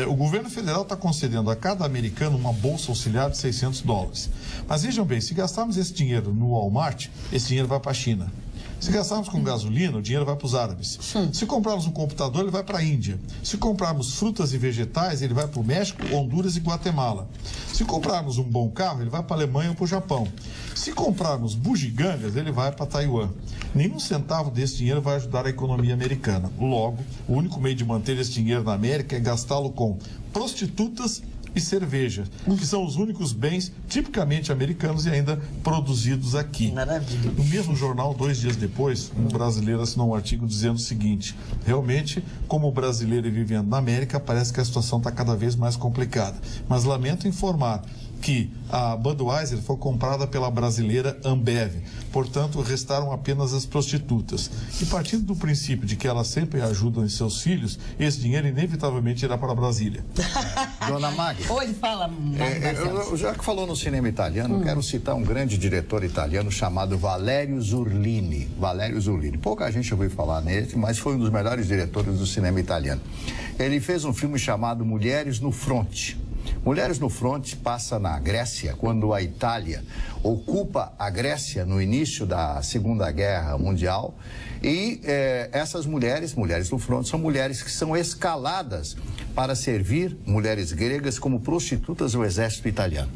C: o governo federal está concedendo a cada americano uma bolsa auxiliar de $600. Mas vejam bem, se gastarmos esse dinheiro no Walmart, esse dinheiro vai para a China. Se gastarmos com gasolina, o dinheiro vai para os árabes. Se comprarmos um computador, ele vai para a Índia. Se comprarmos frutas e vegetais, ele vai para o México, Honduras e Guatemala. Se comprarmos um bom carro, ele vai para a Alemanha ou para o Japão. Se comprarmos bugigangas, ele vai para Taiwan. Nenhum centavo desse dinheiro vai ajudar a economia americana. Logo, o único meio de manter esse dinheiro na América é gastá-lo com prostitutas e cerveja, que são os únicos bens tipicamente americanos e ainda produzidos aqui.
A: Maravilha.
C: No mesmo jornal, 2 dias depois, um brasileiro assinou um artigo dizendo o seguinte: realmente, como o brasileiro é vivendo na América, parece que a situação está cada vez mais complicada. Mas lamento informar que a Budweiser foi comprada pela brasileira Ambev. Portanto, restaram apenas as prostitutas. E partindo do princípio de que elas sempre ajudam os seus filhos, esse dinheiro inevitavelmente irá para Brasília.
F: Dona Magda.
A: Ou ele fala...
F: Já que falou no cinema italiano, eu quero citar um grande diretor italiano chamado Valerio Zurlini. Valerio Zurlini. Pouca gente ouviu falar nele, mas foi um dos melhores diretores do cinema italiano. Ele fez um filme chamado Mulheres no Fronte. Mulheres no Fronte passa na Grécia, quando a Itália ocupa a Grécia no início da Segunda Guerra Mundial. E essas mulheres no Fronte, são mulheres que são escaladas para servir, mulheres gregas, como prostitutas do exército italiano.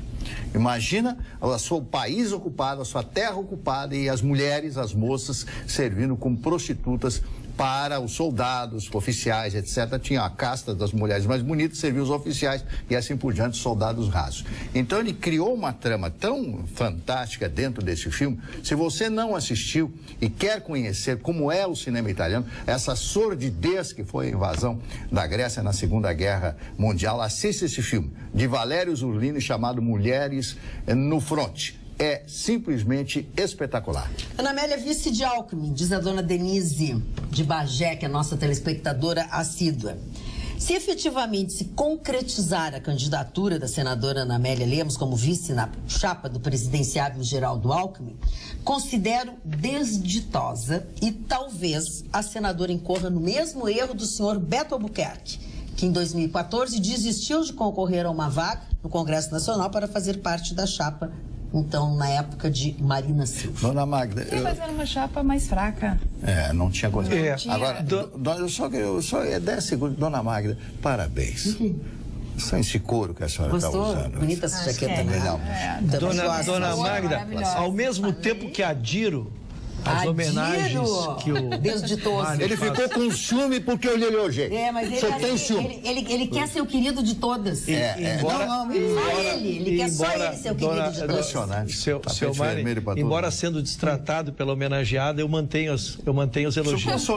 F: Imagina o seu país ocupado, a sua terra ocupada e as mulheres, as moças, servindo como prostitutas para os soldados, oficiais, etc. Tinha a casta das mulheres mais bonitas, serviu os oficiais e assim por diante, soldados rasos. Então ele criou uma trama tão fantástica dentro desse filme. Se você não assistiu e quer conhecer como é o cinema italiano, essa sordidez que foi a invasão da Grécia na Segunda Guerra Mundial, assista esse filme de Valerio Zurlini chamado Mulheres no Fronte. É simplesmente espetacular.
A: Ana Amélia, vice de Alckmin, diz a dona Denise de Bagé, que é nossa telespectadora assídua. Se efetivamente se concretizar a candidatura da senadora Ana Amélia Lemos como vice na chapa do presidenciável Geraldo Alckmin, considero desditosa e talvez a senadora incorra no mesmo erro do senhor Beto Albuquerque, que em 2014 desistiu de concorrer a uma vaga no Congresso Nacional para fazer parte da chapa, então, na época de Marina Silva.
F: Dona Magda...
B: Mas era uma chapa mais fraca.
F: Não tinha coisa. Agora,
B: eu
F: só 10 segundos. Dona Magda, parabéns. Só esse couro que a senhora está usando.
A: Bonita essa jaqueta, né?
E: Dona Magda, ao mesmo tempo que adiro as homenagens que o
A: desditoso.
F: Ele ficou com ciúme porque eu lhe elogiei.
A: Mas
F: você tem ciúme.
A: Ele quer ser o querido de todas. Ele quer só ele ser o querido de todas.
E: Seu Mari, embora sendo destratado pela homenageada, eu mantenho os elogios.
A: Mas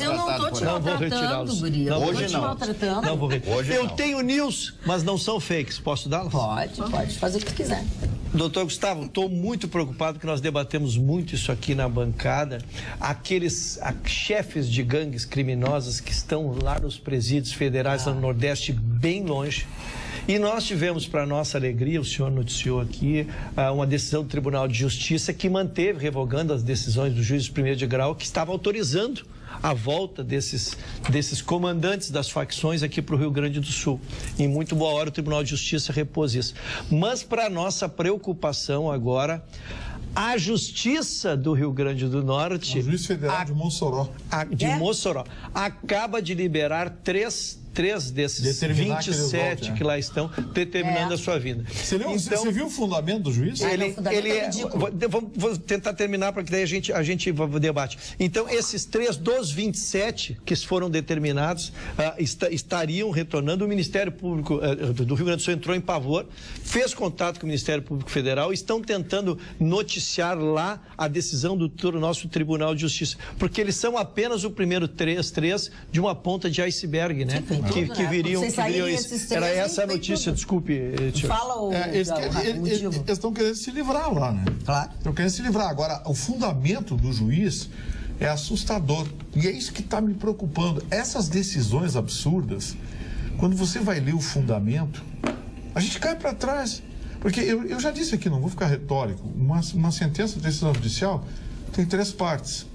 A: eu não estou te maltratando, Guri.
F: Hoje não.
E: Não vou retirar. Eu tenho news, mas não são fakes. Posso dar?
A: Pode fazer o que quiser.
E: Doutor Gustavo, estou muito preocupado que nós debatemos muito isso aqui na bancada. Aqueles chefes de gangues criminosas que estão lá nos presídios federais no Nordeste, bem longe. E nós tivemos, para nossa alegria, o senhor noticiou aqui, uma decisão do Tribunal de Justiça que manteve, revogando as decisões do juiz de primeiro de grau, que estava autorizando a volta desses comandantes das facções aqui para o Rio Grande do Sul. Em muito boa hora o Tribunal de Justiça repôs isso. Mas, para nossa preocupação agora, a Justiça do Rio Grande do Norte...
C: O Juiz Federal de Mossoró.
E: Mossoró. Acaba de liberar 3 3 desses 27 que lá estão determinando a sua vida.
C: Você viu o fundamento do juiz?
E: Vou tentar terminar para que daí a gente debate. Então, esses 3 dos 27 que foram determinados estariam retornando. O Ministério Público do Rio Grande do Sul entrou em pavor, fez contato com o Ministério Público Federal, estão tentando noticiar lá a decisão do nosso Tribunal de Justiça, porque eles são apenas o primeiro 3 de uma ponta de iceberg, né? Que viriam isso. Era essa a notícia, desculpe.
A: Fala o
C: Eles estão querendo se livrar lá, né?
A: Claro.
C: Estão querendo se livrar. Agora, o fundamento do juiz é assustador. E é isso que está me preocupando. Essas decisões absurdas, quando você vai ler o fundamento, a gente cai para trás. Porque eu já disse aqui, não vou ficar retórico, uma sentença de decisão judicial tem 3 partes.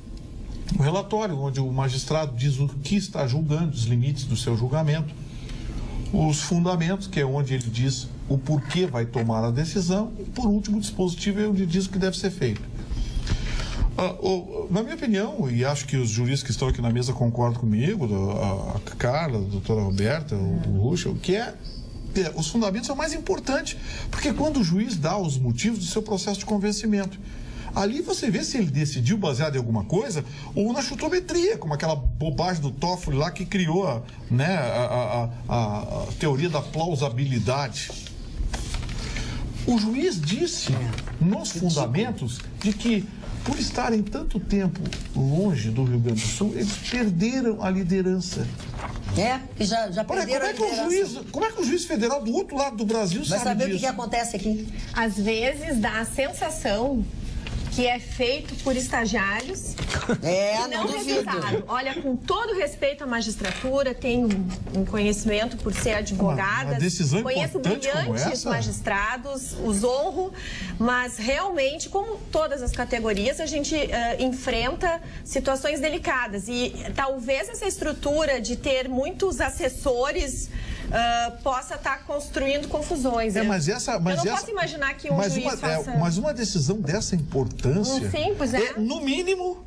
C: O relatório, onde o magistrado diz o que está julgando, os limites do seu julgamento. Os fundamentos, que é onde ele diz o porquê vai tomar a decisão. E, por último, o dispositivo é onde diz o que deve ser feito. Na minha opinião, e acho que os juristas que estão aqui na mesa concordam comigo, a Carla, a doutora Roberta, o Ruschel, que os fundamentos são mais importantes, porque quando o juiz dá os motivos do seu processo de convencimento, ali você vê se ele decidiu baseado em alguma coisa ou na chutometria, como aquela bobagem do Toffoli lá que criou a teoria da plausibilidade. O juiz disse nos fundamentos de que, por estarem tanto tempo longe do Rio Grande do Sul, eles perderam a liderança.
A: E já perderam a liderança.
C: Como é que o juiz federal do outro lado do Brasil
A: vai saber disso? O que acontece aqui?
H: Às vezes dá a sensação que é feito por estagiários e não revisado. Olha, com todo respeito à magistratura, tenho um conhecimento por ser advogada, conheço brilhantes magistrados, os honro, mas realmente, como todas as categorias, a gente enfrenta situações delicadas e talvez essa estrutura de ter muitos assessores possa estar construindo confusões.
C: Eu não
H: posso imaginar que um juiz faça...
C: Mas uma decisão dessa importância
H: Sim, pois é.
C: No mínimo,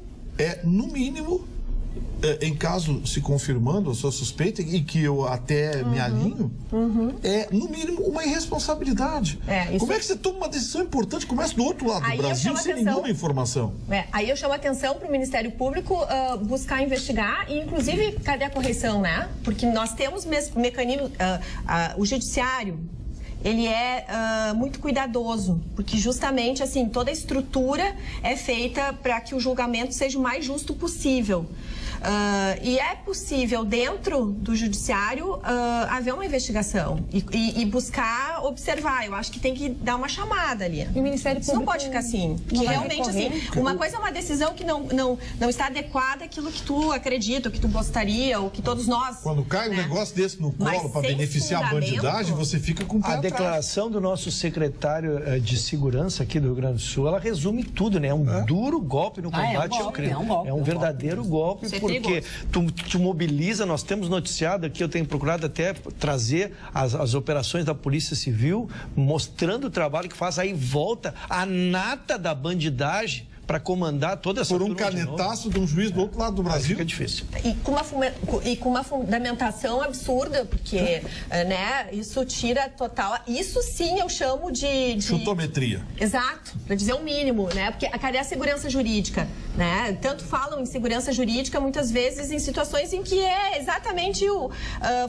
C: em caso se confirmando a sua suspeita, e que eu até me alinho, é, no mínimo, uma irresponsabilidade. Como é que você toma uma decisão importante, começa do outro lado do Brasil sem nenhuma informação?
H: Aí eu chamo a atenção para o Ministério Público buscar investigar e, inclusive, cadê a correção, né? Porque nós temos mecanismo, o judiciário, ele é muito cuidadoso, porque justamente assim, toda a estrutura é feita para que o julgamento seja o mais justo possível. E é possível, dentro do judiciário, haver uma investigação e buscar observar. Eu acho que tem que dar uma chamada ali.
G: E o Ministério Público...
H: Isso não pode ficar assim. Que realmente, assim, uma coisa é uma decisão que não está adequada àquilo que tu acredita, ou que tu gostaria, ou que todos nós...
C: Quando cai um negócio desse no colo para beneficiar a bandidagem, você fica com o pé
E: atrás. A declaração do nosso secretário de Segurança aqui do Rio Grande do Sul, ela resume tudo, né? É um duro golpe no combate ao crime. É um verdadeiro golpe, porque tu mobiliza, nós temos noticiado aqui, eu tenho procurado até trazer as operações da Polícia Civil, mostrando o trabalho que faz, aí volta a nata da bandidagem para comandar toda essa
C: por um canetaço de um juiz do outro lado do Brasil.
E: Fica difícil.
H: E com uma fundamentação absurda, porque isso tira total... Isso sim eu chamo de...
C: chutometria.
H: Exato, para dizer o mínimo, né? Porque cadê a segurança jurídica? Né? Tanto falam em segurança jurídica, muitas vezes em situações em que é exatamente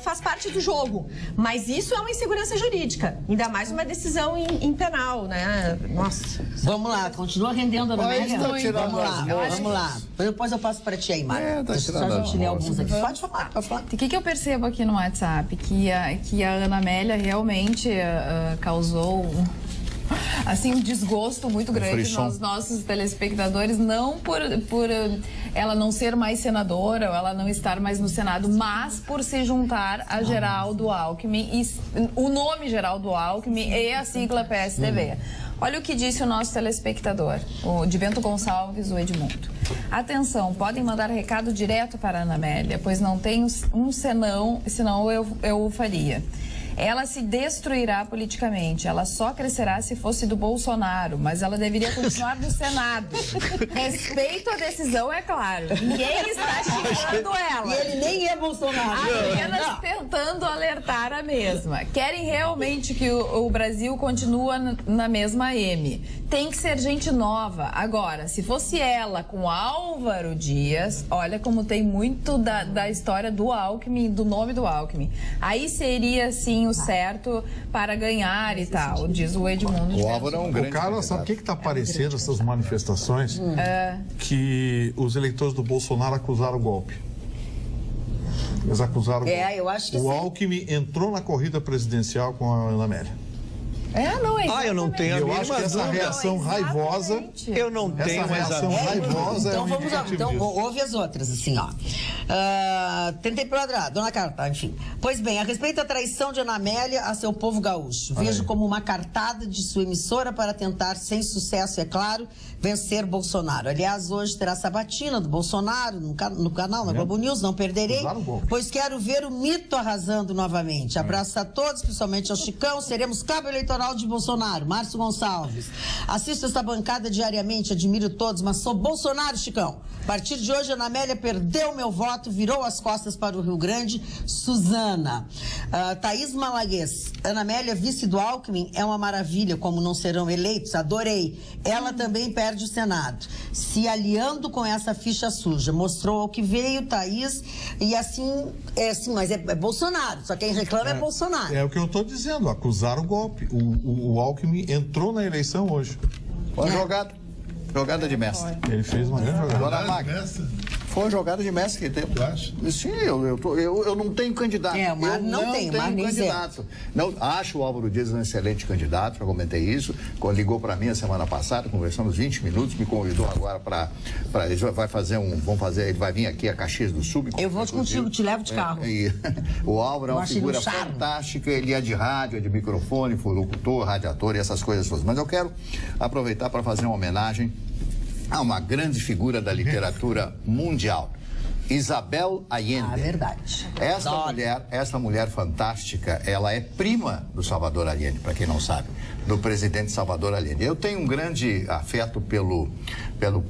H: faz parte do jogo. Mas isso é uma insegurança jurídica. Ainda mais uma decisão em penal, né? Nossa.
A: Vamos lá, continua rendendo a Vamos lá. Depois eu passo para ti aí, Mário. Só a gente ler alguns aqui. Pode falar.
B: O que eu percebo aqui no WhatsApp? Que a Ana Amélia realmente causou um desgosto muito grande nos nossos telespectadores, não por ela não ser mais senadora ou ela não estar mais no Senado, mas por se juntar a Geraldo Alckmin, o nome Geraldo Alckmin e a sigla PSDB. Olha o que disse o nosso telespectador, o de Bento Gonçalves, o Edmundo. Atenção, podem mandar recado direto para a Ana Amélia, pois não tem um senão eu o faria. ela se destruirá politicamente. Ela só crescerá se fosse do Bolsonaro, mas ela deveria continuar no Senado. Respeito à decisão, é claro. Ninguém está xingando ela.
A: E ele nem é Bolsonaro.
B: Apenas tentando alertar a mesma. Querem realmente que o Brasil continue na mesma M. Tem que ser gente nova. Agora, se fosse ela com Álvaro Dias, olha como tem muito da história do Alckmin, do nome do Alckmin. Aí seria, sim, o certo para ganhar e tal, diz o Edmundo.
F: O Álvaro é um grande...
C: Cara, sabe o que está aparecendo essas manifestações? Que os eleitores do Bolsonaro acusaram o golpe. Eles acusaram o golpe.
A: Eu acho que
C: o
A: sim.
C: Alckmin entrou na corrida presidencial com a Ana Amélia.
E: Eu não tenho a
C: Eu
E: mínima
C: acho que essa
E: dúvida.
C: reação raivosa...
E: Eu não tenho
C: Essa
E: mais a
C: reação
E: mínima
C: raivosa
A: Então
C: é um
A: vamos lá.
C: indicativo
A: Então
C: disso.
A: ouve as outras, assim, ó. Tentei prodrar, dona Carta, enfim. Pois bem, a respeito da traição de Ana Amélia a seu povo gaúcho, vejo como uma cartada de sua emissora para tentar, sem sucesso, é claro, vencer Bolsonaro. Aliás, hoje terá sabatina do Bolsonaro no canal, na Globo News, não perderei, pois quero ver o mito arrasando novamente. Abraço a todos, principalmente ao Chicão, seremos cabo eleitoral de Bolsonaro. Márcio Gonçalves. Assisto esta bancada diariamente, admiro todos, mas sou Bolsonaro, Chicão. A partir de hoje, Ana Amélia perdeu meu voto, virou as costas para o Rio Grande. Suzana. Thaís Malaguês. Ana Amélia, vice do Alckmin, é uma maravilha, como não serão eleitos, adorei. Ela também perde o Senado, se aliando com essa ficha suja. Mostrou ao que veio, Thaís, e assim, mas é Bolsonaro, só quem reclama é Bolsonaro.
C: É o que eu estou dizendo, acusaram o golpe. O Alckmin entrou na eleição hoje.
F: Foi uma jogada de mestre.
C: Ele fez uma grande jogada.
F: Dona Magda, foi uma jogada de mestre que ele tem.
D: acha?
F: Sim, eu não tenho candidato.
A: O Mar não tem, o Mar nem
F: candidato. Não, acho o Álvaro Dias um excelente candidato, já comentei isso. Quando ligou para mim a semana passada, conversamos 20 minutos, me convidou agora para ele vai fazer ele vai vir aqui a Caxias do Sul.
A: Eu vou contigo, te levo de carro.
F: O Álvaro é uma figura fantástica, ele é de rádio, é de microfone, foi locutor, radiator e essas coisas todas. Mas eu quero aproveitar para fazer uma homenagem a uma grande figura da literatura mundial, Isabel Allende.
A: Verdade.
F: Essa mulher fantástica, ela é prima do Salvador Allende, para quem não sabe, do presidente Salvador Allende. Eu tenho um grande afeto pelo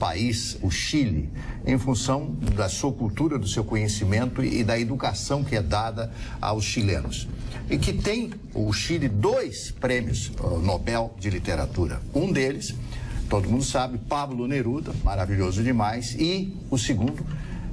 F: país, o Chile, em função da sua cultura, do seu conhecimento e da educação que é dada aos chilenos. E que tem, o Chile, 2 prêmios Nobel de Literatura. Um deles, todo mundo sabe, Pablo Neruda, maravilhoso demais, e o segundo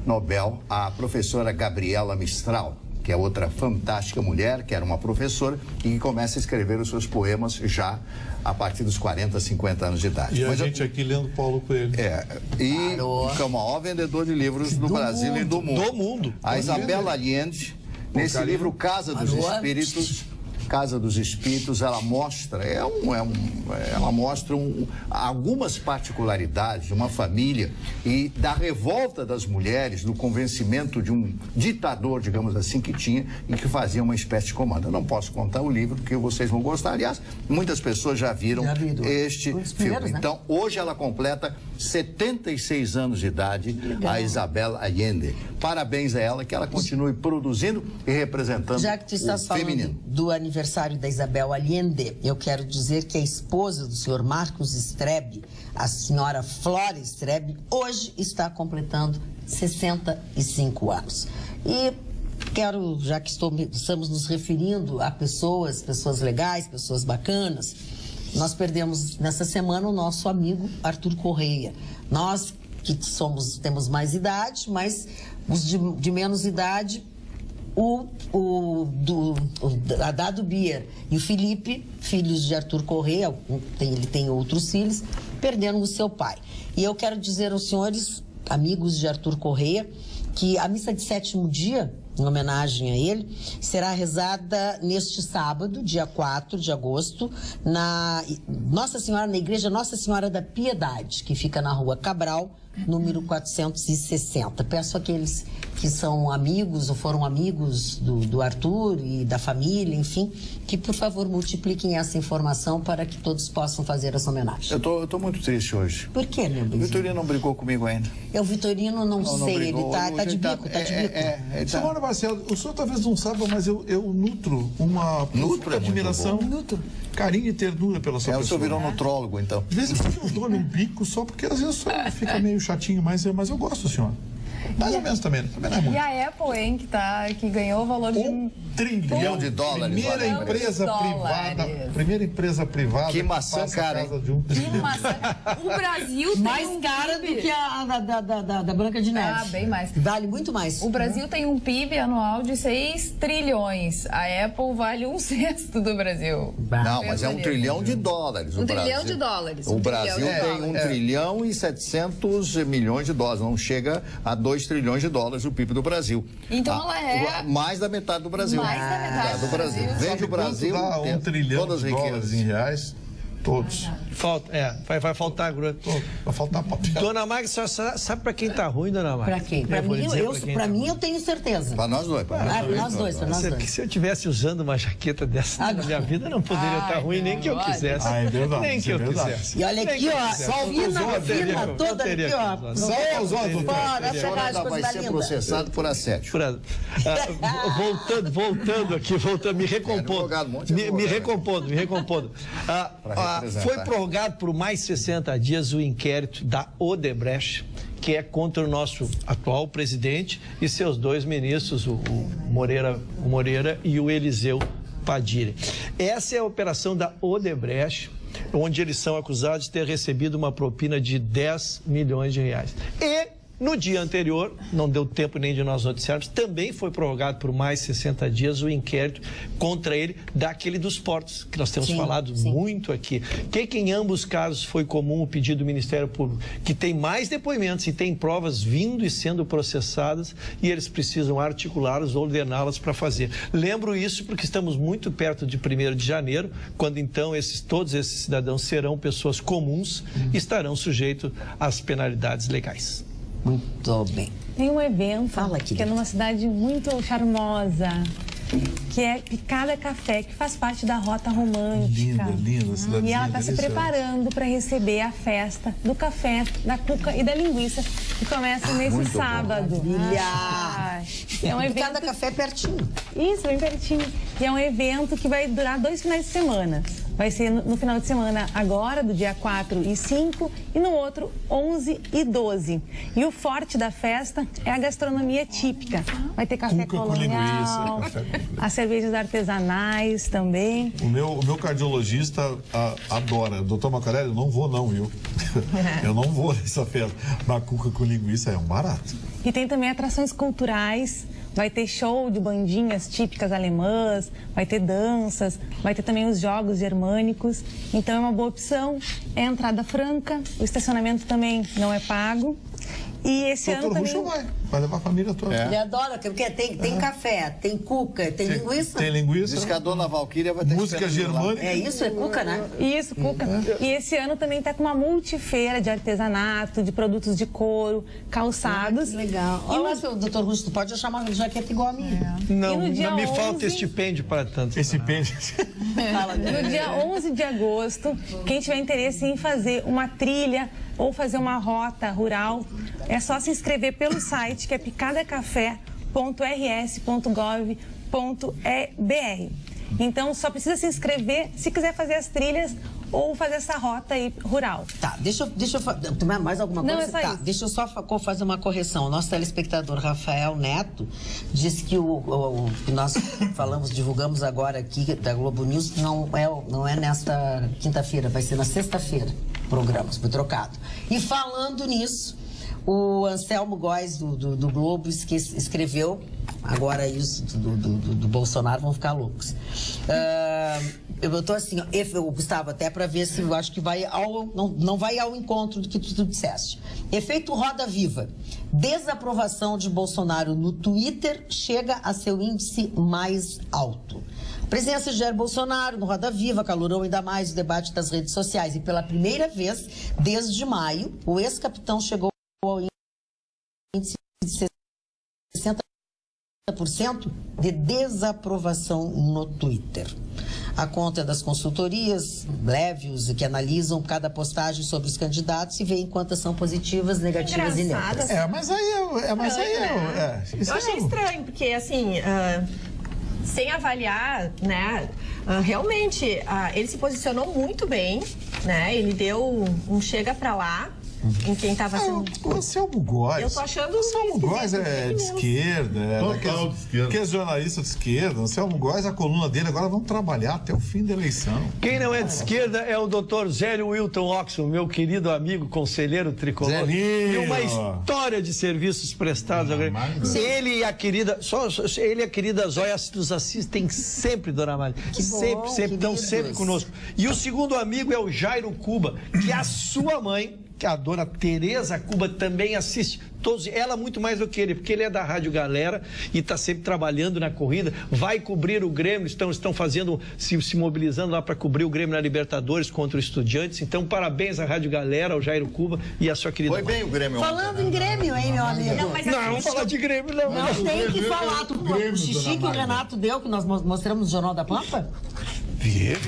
F: Nobel, a professora Gabriela Mistral, que é outra fantástica mulher, que era uma professora e que começa a escrever os seus poemas já a partir dos 40, 50 anos de idade.
C: E a gente aqui lendo Paulo Coelho.
F: Que é o maior vendedor de livros do Brasil e do mundo.
E: Do mundo.
F: A Isabel Allende, nesse livro Casa dos Espíritos, ela mostra, algumas particularidades de uma família e da revolta das mulheres, do convencimento de um ditador, digamos assim, que tinha e que fazia uma espécie de comando. Eu não posso contar o livro, porque vocês vão gostar. Aliás, muitas pessoas já viram este filme. Então, hoje ela completa 76 anos de idade, a Isabel Allende. Parabéns a ela, que ela continue produzindo e representando
A: Já que tu estás falando
F: feminino.
A: do aniversário da Isabel Allende, eu quero dizer que a esposa do senhor Marcos Strebe, a senhora Flora Strebe, hoje está completando 65 anos. E quero, já que estamos nos referindo a pessoas legais, pessoas bacanas, nós perdemos nessa semana o nosso amigo Arthur Correia. Nós que temos mais idade, mas os de menos idade, a Dado Bier e o Felipe, filhos de Arthur Correia, ele tem outros filhos, perderam o seu pai. E eu quero dizer aos senhores, amigos de Arthur Correia, que a missa de 7º dia, em homenagem a ele, será rezada neste sábado, dia 4 de agosto, na Igreja Nossa Senhora da Piedade, que fica na Rua Cabral, número 460. Peço àqueles que são amigos ou foram amigos do Arthur e da família, enfim, que por favor multipliquem essa informação para que todos possam fazer essa homenagem.
F: Eu tô muito triste hoje.
A: Por quê, meu bem?
F: O Vitorino não brigou comigo ainda.
A: O Vitorino não sei,
F: brigou.
A: ele tá de bico, tá de bico.
C: Senhora Marcelo, o senhor talvez não saiba, mas eu nutro uma
F: Nutro é
C: admiração, carinho e ternura pela sua
F: O
C: pessoa.
F: senhor virou nutrólogo, então.
C: De vez em quando eu dou-lhe um bico só porque às vezes o senhor fica meio chatinho, mas eu gosto, senhor. Mais ou menos também não é muito.
B: E a Apple, hein, que ganhou o valor de
C: $1 trilhão
F: de dólares.
C: Primeira empresa privada.
F: Que maçã cara, hein?
C: De $1 trilhão.
B: Que maçã. O Brasil tem
A: Mais cara do que a da Branca de Neve.
B: Ah, bem mais.
A: Vale muito mais.
B: O Brasil tem um PIB anual de 6 trilhões. A Apple vale 1/6 do Brasil.
F: Não, mas é $1 trilhão de dólares.
B: $1 trilhão de dólares.
F: O Brasil tem $1 trilhão e 700 milhões de dólares. Não chega a $2 trilhões de dólares o PIB do Brasil.
B: Então ela é...
F: Mais da metade do Brasil.
B: Mais da metade
F: do Brasil. Vende o Brasil.
C: Dá $1 trilhão
F: todas
C: de
F: as
C: dólares em reais. Todos.
E: Vai faltar grana.
C: Vai faltar papel.
E: Dona Magda, sabe pra quem tá ruim, Dona Magda?
A: Pra quem? Pra mim, eu tenho certeza.
F: Pra nós dois.
A: Nós dois.
E: Se eu estivesse usando uma jaqueta dessa na minha vida, não poderia estar ruim nem que eu quisesse.
C: É verdade.
E: Nem que eu quisesse.
A: E olha aqui, ó, fina toda aqui, ó.
C: Só os outros.
A: Fora, a ferragem,
F: vai
A: coisa
F: ser
A: linda.
F: processado por assédio.
E: Voltando aqui, me recompondo. Me recompondo. Foi prorrogado por mais 60 dias o inquérito da Odebrecht, que é contra o nosso atual presidente e seus 2 ministros, o Moreira e o Eliseu Padilha. Essa é a operação da Odebrecht, onde eles são acusados de ter recebido uma propina de R$10 milhões. E no dia anterior, não deu tempo nem de nós noticiarmos, também foi prorrogado por mais 60 dias o inquérito contra ele daquele dos portos, que nós temos falado muito aqui. Que em ambos casos foi comum o pedido do Ministério Público, que tem mais depoimentos e tem provas vindo e sendo processadas, e eles precisam articulá-las ou ordená-las para fazer. Lembro isso porque estamos muito perto de 1º de janeiro, quando então todos esses cidadãos serão pessoas comuns e estarão sujeitos às penalidades legais.
A: Muito bem.
G: Tem um evento
A: que
G: é numa cidade muito charmosa, que é Picada Café, que faz parte da Rota Romântica.
C: Linda, cidadezinha.
G: E ela está se preparando para receber a festa do café, da cuca e da linguiça, que começa nesse sábado.
A: É um evento... Picada Café pertinho.
G: Isso, bem pertinho. E é um evento que vai durar 2 finais de semana. Vai ser no final de semana agora, do dia 4 e 5, e no outro, 11 e 12. E o forte da festa é a gastronomia típica. Vai ter café colonial, as cervejas artesanais também.
C: O meu cardiologista adora. Doutor Macarelli, eu não vou não, viu? Eu não vou nessa festa. Mas cuca com linguiça é um barato.
G: E tem também atrações culturais. Vai ter show de bandinhas típicas alemãs, vai ter danças, vai ter também os jogos germânicos. Então é uma boa opção, é entrada franca, o estacionamento também não é pago. E esse ano também...
C: Vai levar a família toda.
A: Ele adora, porque tem café, tem cuca, tem linguiça.
C: Tem linguiça.
F: Diz que a dona Valquíria vai ter
C: música germânica.
A: É isso, é cuca, né?
G: Isso, cuca. E esse ano também está com uma multifeira de artesanato, de produtos de couro, calçados.
A: Que legal. Olha lá, doutor Russo, tu pode achar uma jaqueta igual a minha.
E: Não me falta estipêndio para tanto.
C: Estipêndio.
G: No dia 11 de agosto, quem tiver interesse em fazer uma trilha ou fazer uma rota rural, é só se inscrever pelo site, que é picadacafé.rs.gov.br. Então, só precisa se inscrever se quiser fazer as trilhas ou fazer essa rota aí rural.
A: Tá, deixa eu mais alguma coisa?
G: Não, é só isso.
A: Deixa eu só fazer uma correção. O nosso telespectador Rafael Neto disse que o que nós divulgamos agora aqui da Globo News não é nesta quinta-feira, vai ser na sexta-feira. Programas, foi trocado. E falando nisso, o Anselmo Góes do Globo escreveu, agora isso do Bolsonaro, vão ficar loucos. Eu tô assim, Gustavo, até para ver se eu acho que não vai ao encontro do que tu disseste. Efeito Roda Viva. Desaprovação de Bolsonaro no Twitter chega a seu índice mais alto. A presença de Jair Bolsonaro no Roda Viva calorou ainda mais o debate das redes sociais. E pela primeira vez, desde maio, o ex-capitão chegou ao índice de 60% de desaprovação no Twitter. A conta é das consultorias Levius, que analisam cada postagem sobre os candidatos e veem quantas são positivas, negativas e neutras.
C: Mas aí
H: eu achei estranho, porque assim, sem avaliar, né, realmente ele se posicionou muito bem, né, ele deu um chega pra lá em quem estava sendo...
C: O Anselmo Góes.
H: Eu tô achando...
C: O Anselmo Góes é de esquerda.
D: Total de esquerda.
C: Aqueles jornalistas de esquerda. O Anselmo Góes, a coluna dele, agora vamos trabalhar até o fim da eleição.
E: Quem não é de esquerda é o Dr. Zélio Wilton Oxon, meu querido amigo conselheiro tricolor.
C: Zelinho.
E: E uma história de serviços prestados. Ele e a querida Zóia nos assistem sempre, dona Amália. Sempre, estão sempre conosco. E o segundo amigo é o Jairo Cuba, que a sua mãe, que a dona Tereza Cuba também assiste. Ela muito mais do que ele, porque ele é da Rádio Galera e está sempre trabalhando na corrida, vai cobrir o Grêmio, estão fazendo, se mobilizando lá para cobrir o Grêmio na Libertadores contra o Estudiantes. Então, parabéns à Rádio Galera, ao Jairo Cuba e à sua querida
F: Foi bem o Grêmio.
A: Falando em Grêmio, hein, meu amigo?
E: Não, vamos falar de Grêmio, não.
A: Não tem que falar. O xixi que o Renato deu, que nós mostramos no Jornal da Pampa?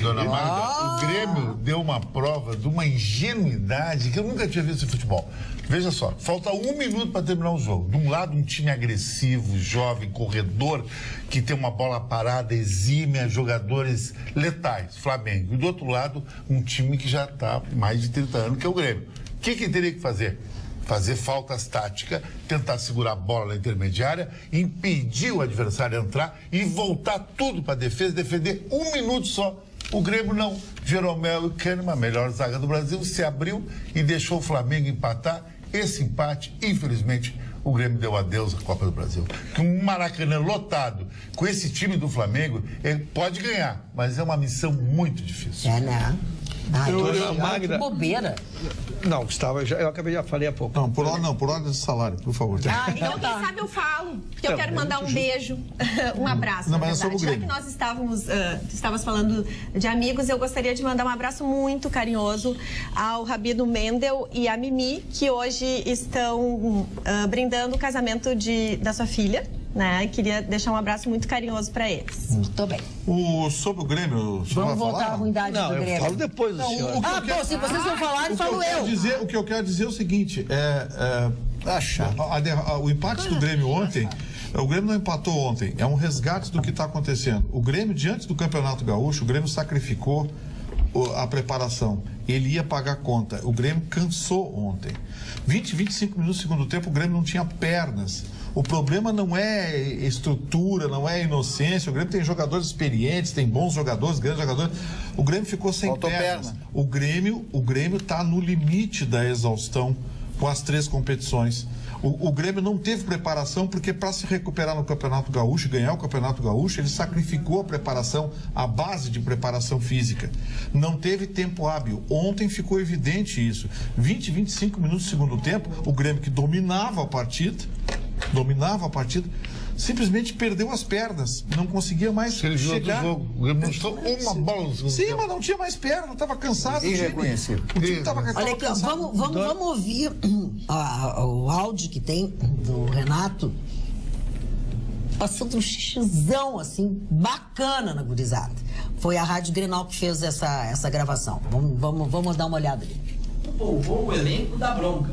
D: Dona Magda, o Grêmio deu uma prova de uma ingenuidade que eu nunca tinha visto em futebol. Veja só, falta 1 minuto para terminar o jogo. De um lado, um time agressivo, jovem, corredor, que tem uma bola parada, exímia, jogadores letais, Flamengo. E do outro lado, um time que já está há mais de 30 anos, que é o Grêmio. O que teria que fazer? Fazer faltas táticas, tentar segurar a bola na intermediária, impedir o adversário entrar e voltar tudo para a defesa, defender 1 minuto só. O Grêmio não. Jeromel e Kahneman, a melhor zaga do Brasil, se abriu e deixou o Flamengo empatar. Esse empate, infelizmente, o Grêmio deu adeus à Copa do Brasil. Um Maracanã lotado com esse time do Flamengo, ele pode ganhar, mas é uma missão muito difícil.
A: Que bobeira.
E: Não, Gustavo, eu acabei já falei há pouco.
C: Não, por ordem de salário, por favor.
H: Então, quem sabe eu falo, porque eu quero mandar um beijo, um abraço.
C: Não, mas é sobre o
H: Já
C: Grêmio.
H: que nós estávamos falando de amigos, eu gostaria de mandar um abraço muito carinhoso ao Rabino Mendel e à Mimi, que hoje estão brindando o casamento da sua filha. Né? Queria deixar um abraço muito carinhoso para eles.
A: Muito bem.
C: Sobre o Grêmio,
A: vamos voltar à ruindade do Grêmio.
E: Eu falo depois do senhor.
A: Se vocês não falarem, falo eu.
C: O que eu quero dizer é o seguinte, o empate do Grêmio ontem, o Grêmio não empatou ontem, é um resgate do que está acontecendo. O Grêmio, diante do Campeonato Gaúcho, o Grêmio sacrificou a preparação. Ele ia pagar conta. O Grêmio cansou ontem. 25 minutos do segundo tempo, o Grêmio não tinha pernas. O problema não é estrutura, não é inocência. O Grêmio tem jogadores experientes, tem bons jogadores, grandes jogadores. O Grêmio ficou sem pernas. O Grêmio está no limite da exaustão com as 3 competições. O Grêmio não teve preparação porque para se recuperar no Campeonato Gaúcho, ganhar o Campeonato Gaúcho, ele sacrificou a preparação, a base de preparação física. Não teve tempo hábil. Ontem ficou evidente isso. 25 minutos do segundo tempo, o Grêmio que dominava a partida, simplesmente perdeu as pernas, não conseguia mais chegar.
D: O Grêmio não só uma bola no segundo tempo.
C: Mas não tinha mais perna, estava cansado.
F: Irreconhecível.
C: O time estava
A: Olha aqui,
C: cansado.
A: vamos ouvir o áudio que tem do Renato passando um xixizão, assim, bacana na gurizada. Foi a Rádio Grenal que fez essa gravação. Vamos dar uma olhada ali.
I: Povoou o elenco da bronca.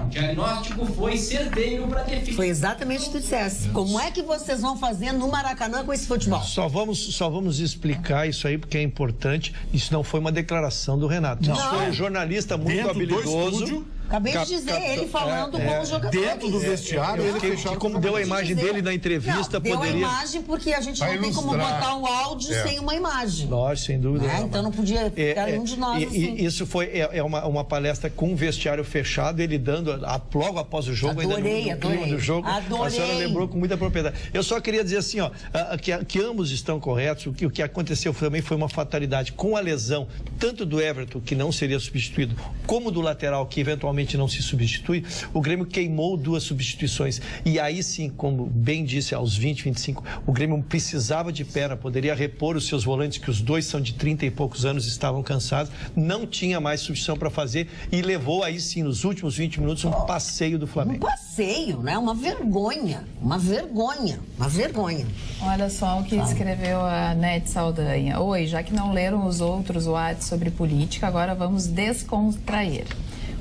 I: O diagnóstico foi certeiro para definir.
A: Foi exatamente o que tu dissesse. Como é que vocês vão fazer no Maracanã com esse futebol?
E: Só vamos explicar isso aí, porque é importante. Isso não foi uma declaração do Renato. Isso foi um jornalista muito habilidoso.
A: Acabei de dizer, ele falando com os jogadores.
C: Dentro do vestiário, ele fechou.
E: Como deu a imagem dele na entrevista,
A: deu
E: poderia...
A: Deu a imagem porque a gente não tem como botar um áudio sem uma imagem.
E: Lógico, sem dúvida.
A: Então não podia ficar um de nós assim.
E: Isso foi uma palestra com um vestiário fechado, ele dando logo após o jogo,
A: adorei.
E: do jogo. A senhora lembrou com muita propriedade. Eu só queria dizer assim, que ambos estão corretos. O que aconteceu também foi uma fatalidade. Com a lesão, tanto do Everton, que não seria substituído, como do lateral, que eventualmente normalmente não se substitui, o Grêmio queimou 2 substituições. E aí sim, como bem disse, aos 20, 25, o Grêmio precisava de perna, poderia repor os seus volantes, que os 2 são de 30 e poucos anos, estavam cansados, não tinha mais substituição para fazer e levou aí sim, nos últimos 20 minutos, um passeio do Flamengo.
A: Um passeio, né? Uma vergonha. Uma vergonha. Uma vergonha.
B: Olha só o que escreveu a Nete Saldanha. Oi, já que não leram os outros WhatsApp sobre política, agora vamos descontrair.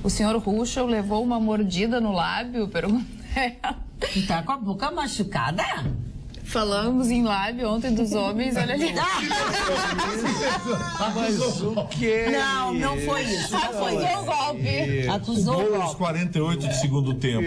B: O senhor Ruschel levou uma mordida no lábio? Pergunta ela.
A: E tá com a boca machucada?
B: Falamos em lábio ontem dos homens, olha ali.
E: Mas o quê?
A: Não foi isso. Não foi isso.
B: Acusou o golpe.
A: Acusou o
C: Gol aos
A: golpe.
C: 48 de segundo tempo.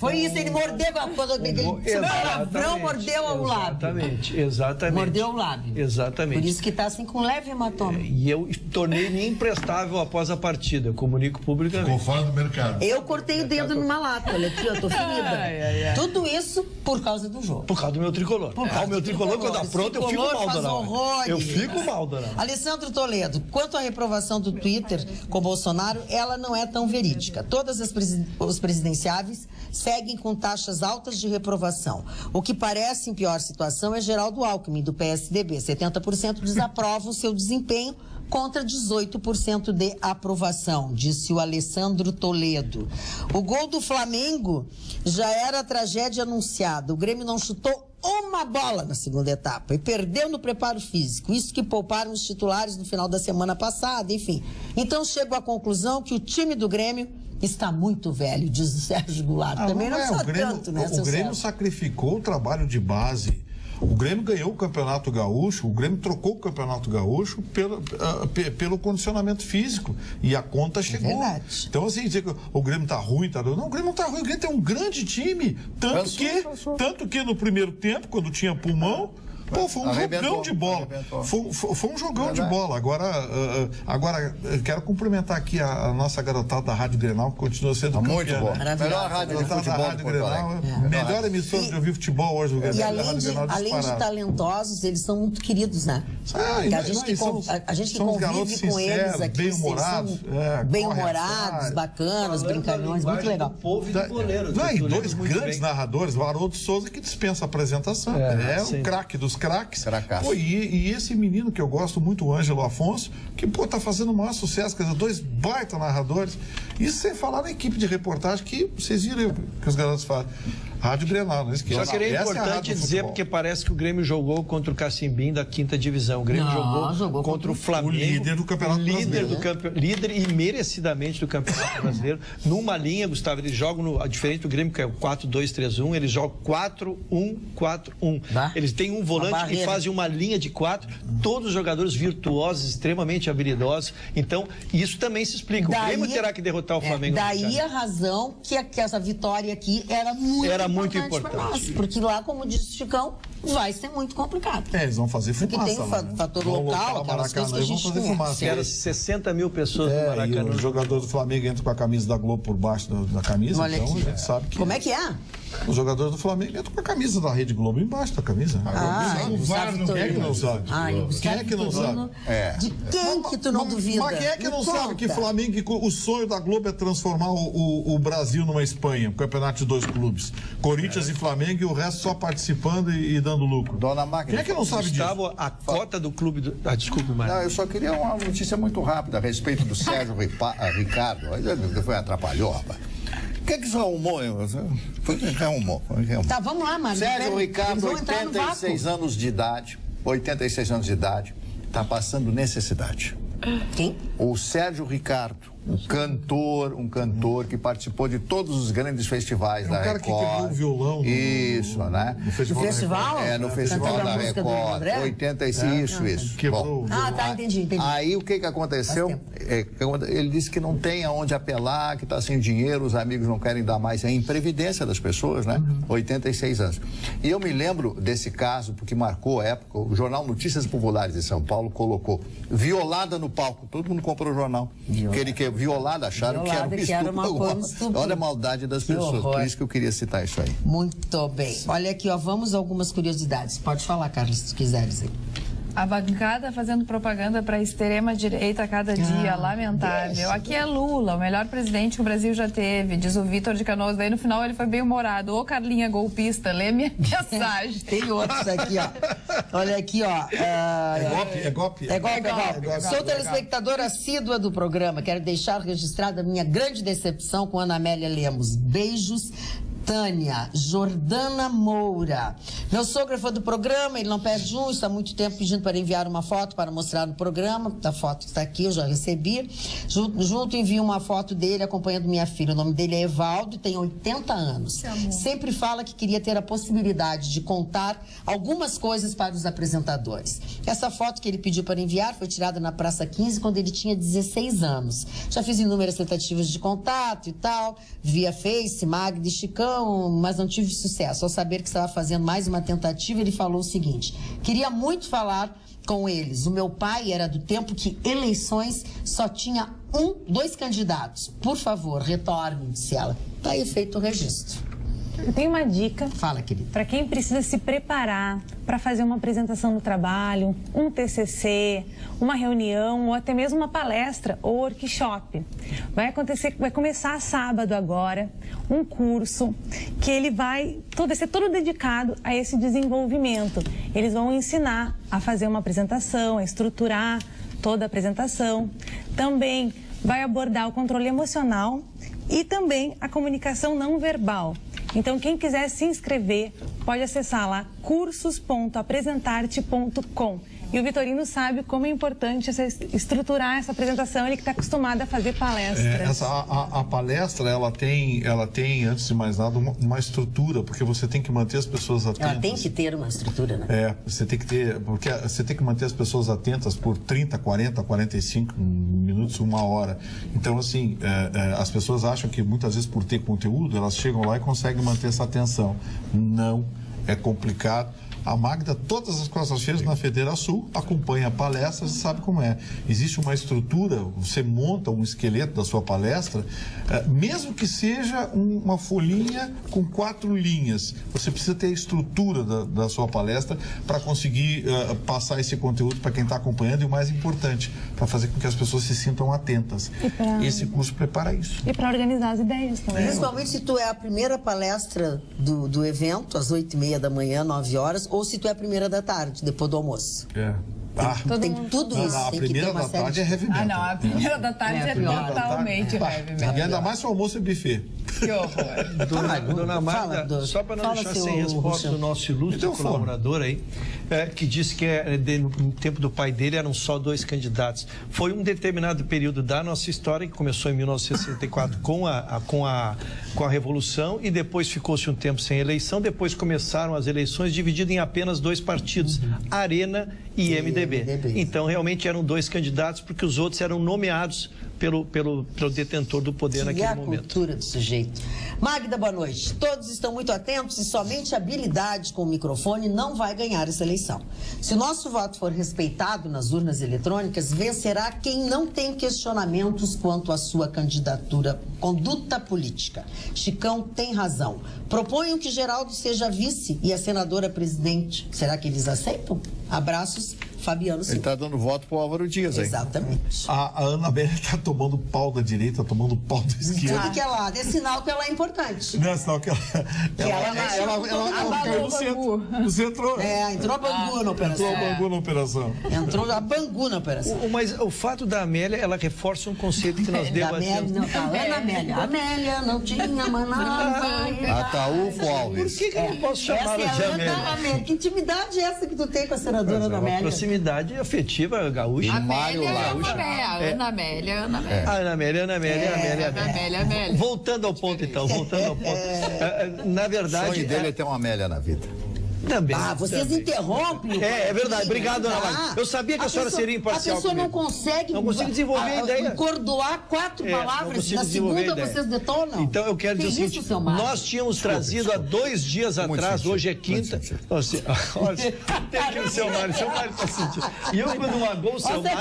A: Foi isso, ele mordeu quando ele palavrão, mordeu o lábio.
E: Exatamente.
A: Mordeu o lábio.
E: Exatamente.
A: Por isso que tá assim com leve hematoma.
E: E eu tornei-me imprestável após a partida, eu comunico publicamente.
D: Ficou fora do mercado.
A: Eu cortei o dedo numa lata, olha aqui, eu tô ferida. Tudo isso por causa do jogo.
E: Por causa do meu tricolor. O meu tricolor, quando apronta, eu fico mal, dona. Eu fico mal, dona.
A: Alessandro Toledo, quanto à reprovação do Twitter com Bolsonaro, ela não é tão verídica. Todas os presidenciáveis seguem com taxas altas de reprovação. O que parece em pior situação é Geraldo Alckmin, do PSDB. 70% desaprovam o seu desempenho, contra 18% de aprovação, disse o Alessandro Toledo. O gol do Flamengo já era tragédia anunciada. O Grêmio não chutou uma bola na segunda etapa e perdeu no preparo físico. Isso que pouparam os titulares no final da semana passada, enfim. Então chego à conclusão que o time do Grêmio está muito velho, diz o Sérgio Goulart. Também não precisa tanto, né,
C: o Grêmio sacrificou o trabalho de base. O Grêmio ganhou o Campeonato Gaúcho, o Grêmio trocou o Campeonato Gaúcho pelo condicionamento físico. E a conta chegou. Então, assim, dizer que o Grêmio tá ruim, não, o Grêmio não tá ruim, o Grêmio tem um grande time. Tanto que no primeiro tempo, quando tinha pulmão, foi um jogão de bola. Foi um jogão de bola. Agora, quero cumprimentar aqui a nossa garotada da Rádio Grenal, que continua sendo
F: muito
C: campeã.
F: Boa. Melhor rádio de futebol da Rádio Grenal.
C: Melhor emissora de ouvir futebol hoje.
A: E além de talentosos, eles são muito queridos, né? A gente que convive com eles aqui, bem-humorados, bacanas, brincalhões, muito legal.
C: E 2 grandes narradores, o Haroldo Souza, que dispensa a apresentação. É um craque dos craques. E esse menino que eu gosto muito, o Ângelo Afonso, que tá fazendo o maior sucesso, quer dizer, 2 baita narradores. E sem falar na equipe de reportagem que vocês viram que os garotos fazem. Rádio Grenal, não esqueça.
E: Só que é importante dizer, porque parece que o Grêmio jogou contra o Cacimbim da 5ª divisão. O Grêmio jogou contra o Flamengo. O
C: líder do Campeonato Brasileiro.
E: Líder e merecidamente do Campeonato Brasileiro. Numa linha, Gustavo, eles jogam, diferente do Grêmio, que é o 4-2-3-1, eles jogam 4-1-4-1. Eles têm um volante que faz uma linha de 4, todos os jogadores virtuosos, extremamente habilidosos. Então, isso também se explica. O Grêmio terá que derrotar o Flamengo.
A: Daí a razão que essa vitória aqui era muito importante. Nós, porque lá, como disse o Chicão, vai ser muito complicado.
C: Eles vão fazer fumaça.
A: Porque tem o fator local, aquelas coisas que a gente conhece.
E: Era 60 mil pessoas no Maracanã.
C: E o jogador do Flamengo entra com a camisa da Globo por baixo da camisa.
A: Olha
C: então
A: aqui.
C: a gente sabe que...
A: Como é que é?
C: Os jogadores do Flamengo entram com a camisa da Rede Globo embaixo da camisa. Quem é que não sabe? Quem é que não sabe?
A: De quem que tu não duvida?
C: Mas quem é que não sabe que o sonho da Globo é transformar o Brasil numa Espanha, um campeonato de 2 clubes? Corinthians e Flamengo e o resto só participando e dando lucro.
F: Dona Máquina.
C: Quem é que não sabe disso?
E: A cota do clube... desculpe, Mário.
F: Não, eu só queria uma notícia muito rápida a respeito do Sérgio Ricardo. Foi atrapalhou, rapaz. O que é que isso arrumou?
A: Tá, vamos lá, Mário.
F: Sérgio Ricardo, 86 anos de idade, está passando necessidade.
A: Quem?
F: O Sérgio Ricardo, um cantor que participou de todos os grandes festivais da Record.
C: O cara que quebrou o violão.
F: Isso, né?
C: No festival?
F: No festival da Record. 86, isso.
C: Quebrou.
A: Entendi.
F: Aí o que aconteceu? Ele disse que não tem aonde apelar, que está sem dinheiro, os amigos não querem dar mais. É a imprevidência das pessoas, né? 86 anos. E eu me lembro desse caso, porque marcou a época, o jornal Notícias Populares de São Paulo colocou violada no palco. Todo mundo comprou o jornal. Violada, acharam que era um estupro. Olha a maldade das pessoas. Por isso que eu queria citar isso aí.
A: Muito bem. Olha aqui, vamos a algumas curiosidades. Pode falar, Carlos, se tu quiseres aí.
B: A bancada fazendo propaganda para a extrema-direita a cada dia, lamentável. Aqui é Lula, o melhor presidente que o Brasil já teve, diz o Vitor de Canoas. Daí no final ele foi bem humorado. Ô Carlinha golpista, lê minha mensagem.
A: Tem outros aqui, ó. Olha aqui, ó.
C: É golpe?
A: É golpe. Sou telespectadora assídua do programa. Quero deixar registrada a minha grande decepção com Ana Amélia Lemos. Beijos. Tânia Jordana Moura. Meu sogro é fã do programa, ele não perde um, está há muito tempo pedindo para enviar uma foto para mostrar no programa. A foto está aqui, eu já recebi. Junto envio uma foto dele acompanhando minha filha. O nome dele é Evaldo e tem 80 anos. Sempre fala que queria ter a possibilidade de contar algumas coisas para os apresentadores. Essa foto que ele pediu para enviar foi tirada na Praça 15 quando ele tinha 16 anos. Já fiz inúmeras tentativas de contato e tal, via Face, Magda e Chicão, mas não tive sucesso. Ao saber que estava fazendo mais uma tentativa, ele falou o seguinte: queria muito falar com eles. O meu pai era do tempo que eleições só tinha 2 candidatos. Por favor, retorne, disse ela. Tá aí feito o registro.
G: Eu tenho uma dica.
A: Fala, querida.
G: Para quem precisa se preparar para fazer uma apresentação no trabalho, um TCC, uma reunião ou até mesmo uma palestra ou workshop. Vai começar sábado agora um curso que ele vai ser todo dedicado a esse desenvolvimento. Eles vão ensinar a fazer uma apresentação, a estruturar toda a apresentação. Também vai abordar o controle emocional e também a comunicação não verbal. Então, quem quiser se inscrever, pode acessar lá cursos.apresentarte.com. E o Vitorino sabe como é importante estruturar essa apresentação, ele que está acostumado a fazer palestras.
C: A palestra, ela tem, antes de mais nada, uma estrutura, porque você tem que manter as pessoas atentas.
A: Ela tem que ter uma estrutura, né?
C: Você tem que ter, porque você tem que manter as pessoas atentas por 30, 40, 45 minutos, 1 hora. Então, assim, as pessoas acham que muitas vezes por ter conteúdo, elas chegam lá e conseguem manter essa atenção. Não, é complicado. A Magda, todas as quartas-feiras na Federa Sul, acompanha palestras e sabe como é. Existe uma estrutura, você monta um esqueleto da sua palestra, mesmo que seja uma folhinha com 4 linhas. Você precisa ter a estrutura da sua palestra para conseguir passar esse conteúdo para quem está acompanhando e, o mais importante, para fazer com que as pessoas se sintam atentas. Esse curso prepara isso.
G: E para organizar as ideias também.
A: Principalmente se tu é a primeira palestra do evento, às 8h30 da manhã, 9 horas, ou se tu é a primeira da tarde, depois do almoço. Tem tudo isso.
C: A primeira da tarde é heavy metal.
B: Não, a primeira da tarde é totalmente heavy metal.
C: E ainda mais se o almoço é buffet.
B: Que horror.
E: Dona Magda, só para não deixar sem resposta do nosso ilustre colaborador aí, que disse que no tempo do pai dele eram só 2 candidatos. Foi um determinado período da nossa história, que começou em 1964 com a Revolução, e depois ficou-se um tempo sem eleição, depois começaram as eleições divididas em apenas 2 partidos, Arena e MDB. Então, realmente eram 2 candidatos, porque os outros eram nomeados pelo detentor do poder naquele momento.
A: E a cultura do sujeito. Magda, boa noite. Todos estão muito atentos e somente habilidade com o microfone não vai ganhar essa eleição. Se o nosso voto for respeitado nas urnas eletrônicas, vencerá quem não tem questionamentos quanto à sua candidatura, conduta política. Chicão tem razão. Proponham que Geraldo seja vice e a senadora presidente. Será que eles aceitam? Abraços, Fabiano Silva.
F: Ele está dando voto para o Álvaro Dias, hein?
A: Exatamente.
C: A Ana Amélia está tomando pau da direita, tomando pau da esquerda.
A: Tudo que é lado. É sinal que ela é importante.
C: Não é sinal que ela caiu no centro.
A: Entrou a Bangu na operação. Entrou a Bangu na operação.
E: Mas o fato da Amélia, ela reforça um conceito que nós debatemos.
A: Ana Amélia. Amélia não tinha manada.
F: Ataúfo Alves.
E: Por que eu não posso chamar ela de Amélia?
A: Que intimidade é essa que tu tem com a senadora Ana Amélia?
E: Proximidade afetiva gaúcha.
B: Amélia, Ana Amélia.
E: Ana Amélia. Voltando ao ponto, então. Na verdade...
F: O sonho dele é ter uma Amélia na vida.
E: Também.
A: Vocês interrompem.
E: É verdade. Obrigado, Dona Magda. Eu sabia que a senhora seria imparcial.
A: A pessoa não consegue
E: desenvolver a ideia.
A: Encordoar 4 palavras. Na segunda vocês detonam.
E: Então eu quero dizer o seguinte: nós tínhamos trazido há 2 dias atrás, hoje é quinta. Olha, tem que o seu Mário está sentindo. E eu, quando magou o seu Mário.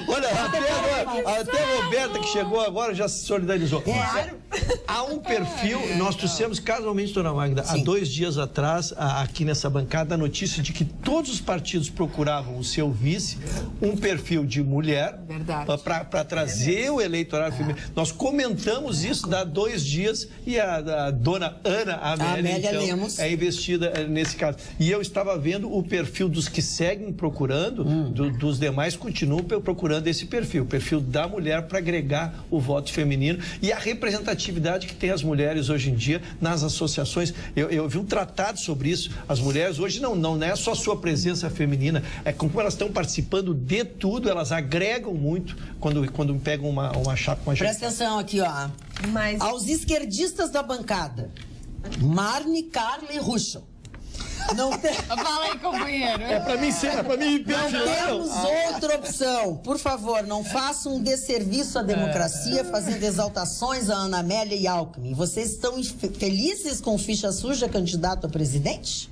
E: Olha, até a Roberta, que chegou agora, já se solidarizou. Há um perfil, nós trouxemos casualmente, Dona Magda, há 2 dias atrás, nós, aqui nessa bancada, a notícia de que todos os partidos procuravam o seu vice, um perfil de mulher, para trazer o eleitorado feminino. Nós comentamos isso há 2 dias e a dona Ana Amélia então, Lemos é investida nesse caso. E eu estava vendo o perfil dos que seguem procurando, dos demais continuam procurando esse perfil, o perfil da mulher para agregar o voto feminino e a representatividade que tem as mulheres hoje em dia nas associações. Eu vi um tratado sobre isso. As mulheres hoje não é só a sua presença feminina, é como elas estão participando de tudo, elas agregam muito quando pegam uma chapa com a gente.
A: Presta atenção aqui, ó. Aos esquerdistas da bancada, Marne, Carla e Ruschel. Não tem...
B: Fala aí, companheiro.
E: É pra mim
A: Não temos outra opção. Por favor, não façam um desserviço à democracia fazendo exaltações a Ana Amélia e Alckmin. Vocês estão felizes com ficha suja candidato a presidente?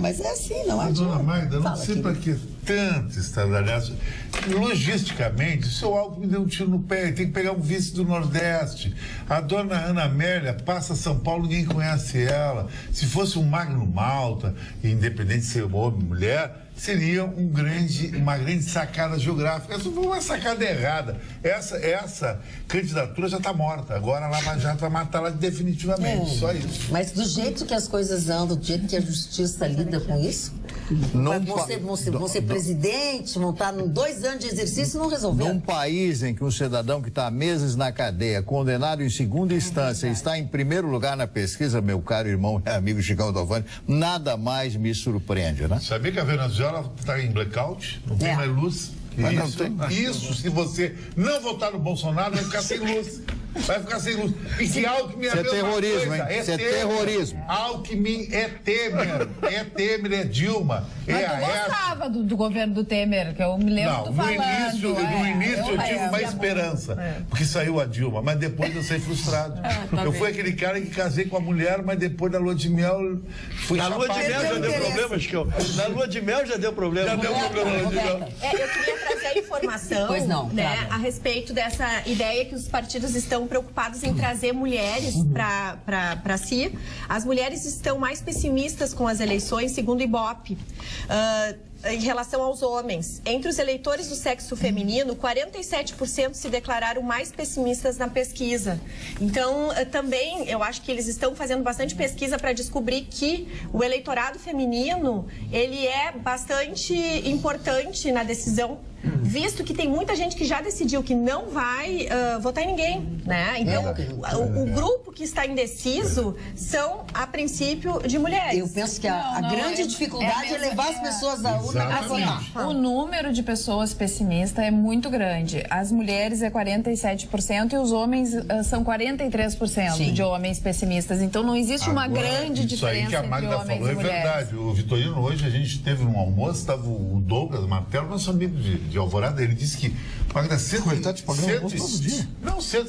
A: Mas é assim, não adianta.
D: Dona Magda, não sei para que tanto estardalhaço. Logisticamente, o seu Alckmin deu um tiro no pé, tem que pegar um vice do Nordeste. A dona Ana Amélia passa São Paulo, ninguém conhece ela. Se fosse um Magno Malta, independente de ser homem ou mulher, seria uma grande sacada geográfica. Essa foi uma sacada errada. Essa candidatura já está morta. Agora a Lava Jato vai matá-la definitivamente. Só isso.
A: Mas do jeito que as coisas andam, do jeito que a justiça lida com isso, vão ser presidente, vão estar 2 anos de exercício e não resolveram.
F: Num país em que um cidadão que está há meses na cadeia, condenado em segunda instância, está em primeiro lugar na pesquisa, meu caro irmão e amigo Chicão Tofani, nada mais me surpreende, né?
D: Sabia que a Venezuela está em blackout? Não tem mais luz? Isso, se você não votar no Bolsonaro, vai ficar sem luz. Vai ficar sem luz. E que Alckmin é
F: terrorismo, hein?
D: Isso é
F: terrorismo.
D: Alckmin é Temer. É Temer, é Dilma.
B: Mas tu gostava do governo do Temer, que eu me lembro do falando.
D: No início eu tive uma esperança, porque saiu a Dilma, mas depois eu saí frustrado. Eu fui aquele cara que casei com a mulher, mas depois da lua de mel fui
E: chapado. Na lua de mel já deu problema, Chico? Na lua de mel já deu problema.
D: Já deu problema na lua de mel.
H: Eu queria trazer a informação a respeito dessa ideia que os partidos estão preocupados em trazer mulheres para si. As mulheres estão mais pessimistas com as eleições, segundo o Ibope. Em relação aos homens, entre os eleitores do sexo feminino, 47% se declararam mais pessimistas na pesquisa. Então, também, eu acho que eles estão fazendo bastante pesquisa para descobrir que o eleitorado feminino, ele é bastante importante na decisão, visto que tem muita gente que já decidiu que não vai votar em ninguém, né? Então, o grupo que está indeciso são, a princípio, de mulheres.
A: Eu penso que a grande dificuldade é levar as pessoas à urna para votar.
B: O número de pessoas pessimistas é muito grande. As mulheres é 47% e os homens são 43% de homens pessimistas. Então, não existe uma grande diferença entre homens e mulheres. Isso aí que a Magda falou é verdade.
D: O Vitorino, hoje, a gente teve um almoço, estava o Douglas Martelo, nosso amigo de Alvorada, ele disse que Magda,
C: ele está te pagando todo dia.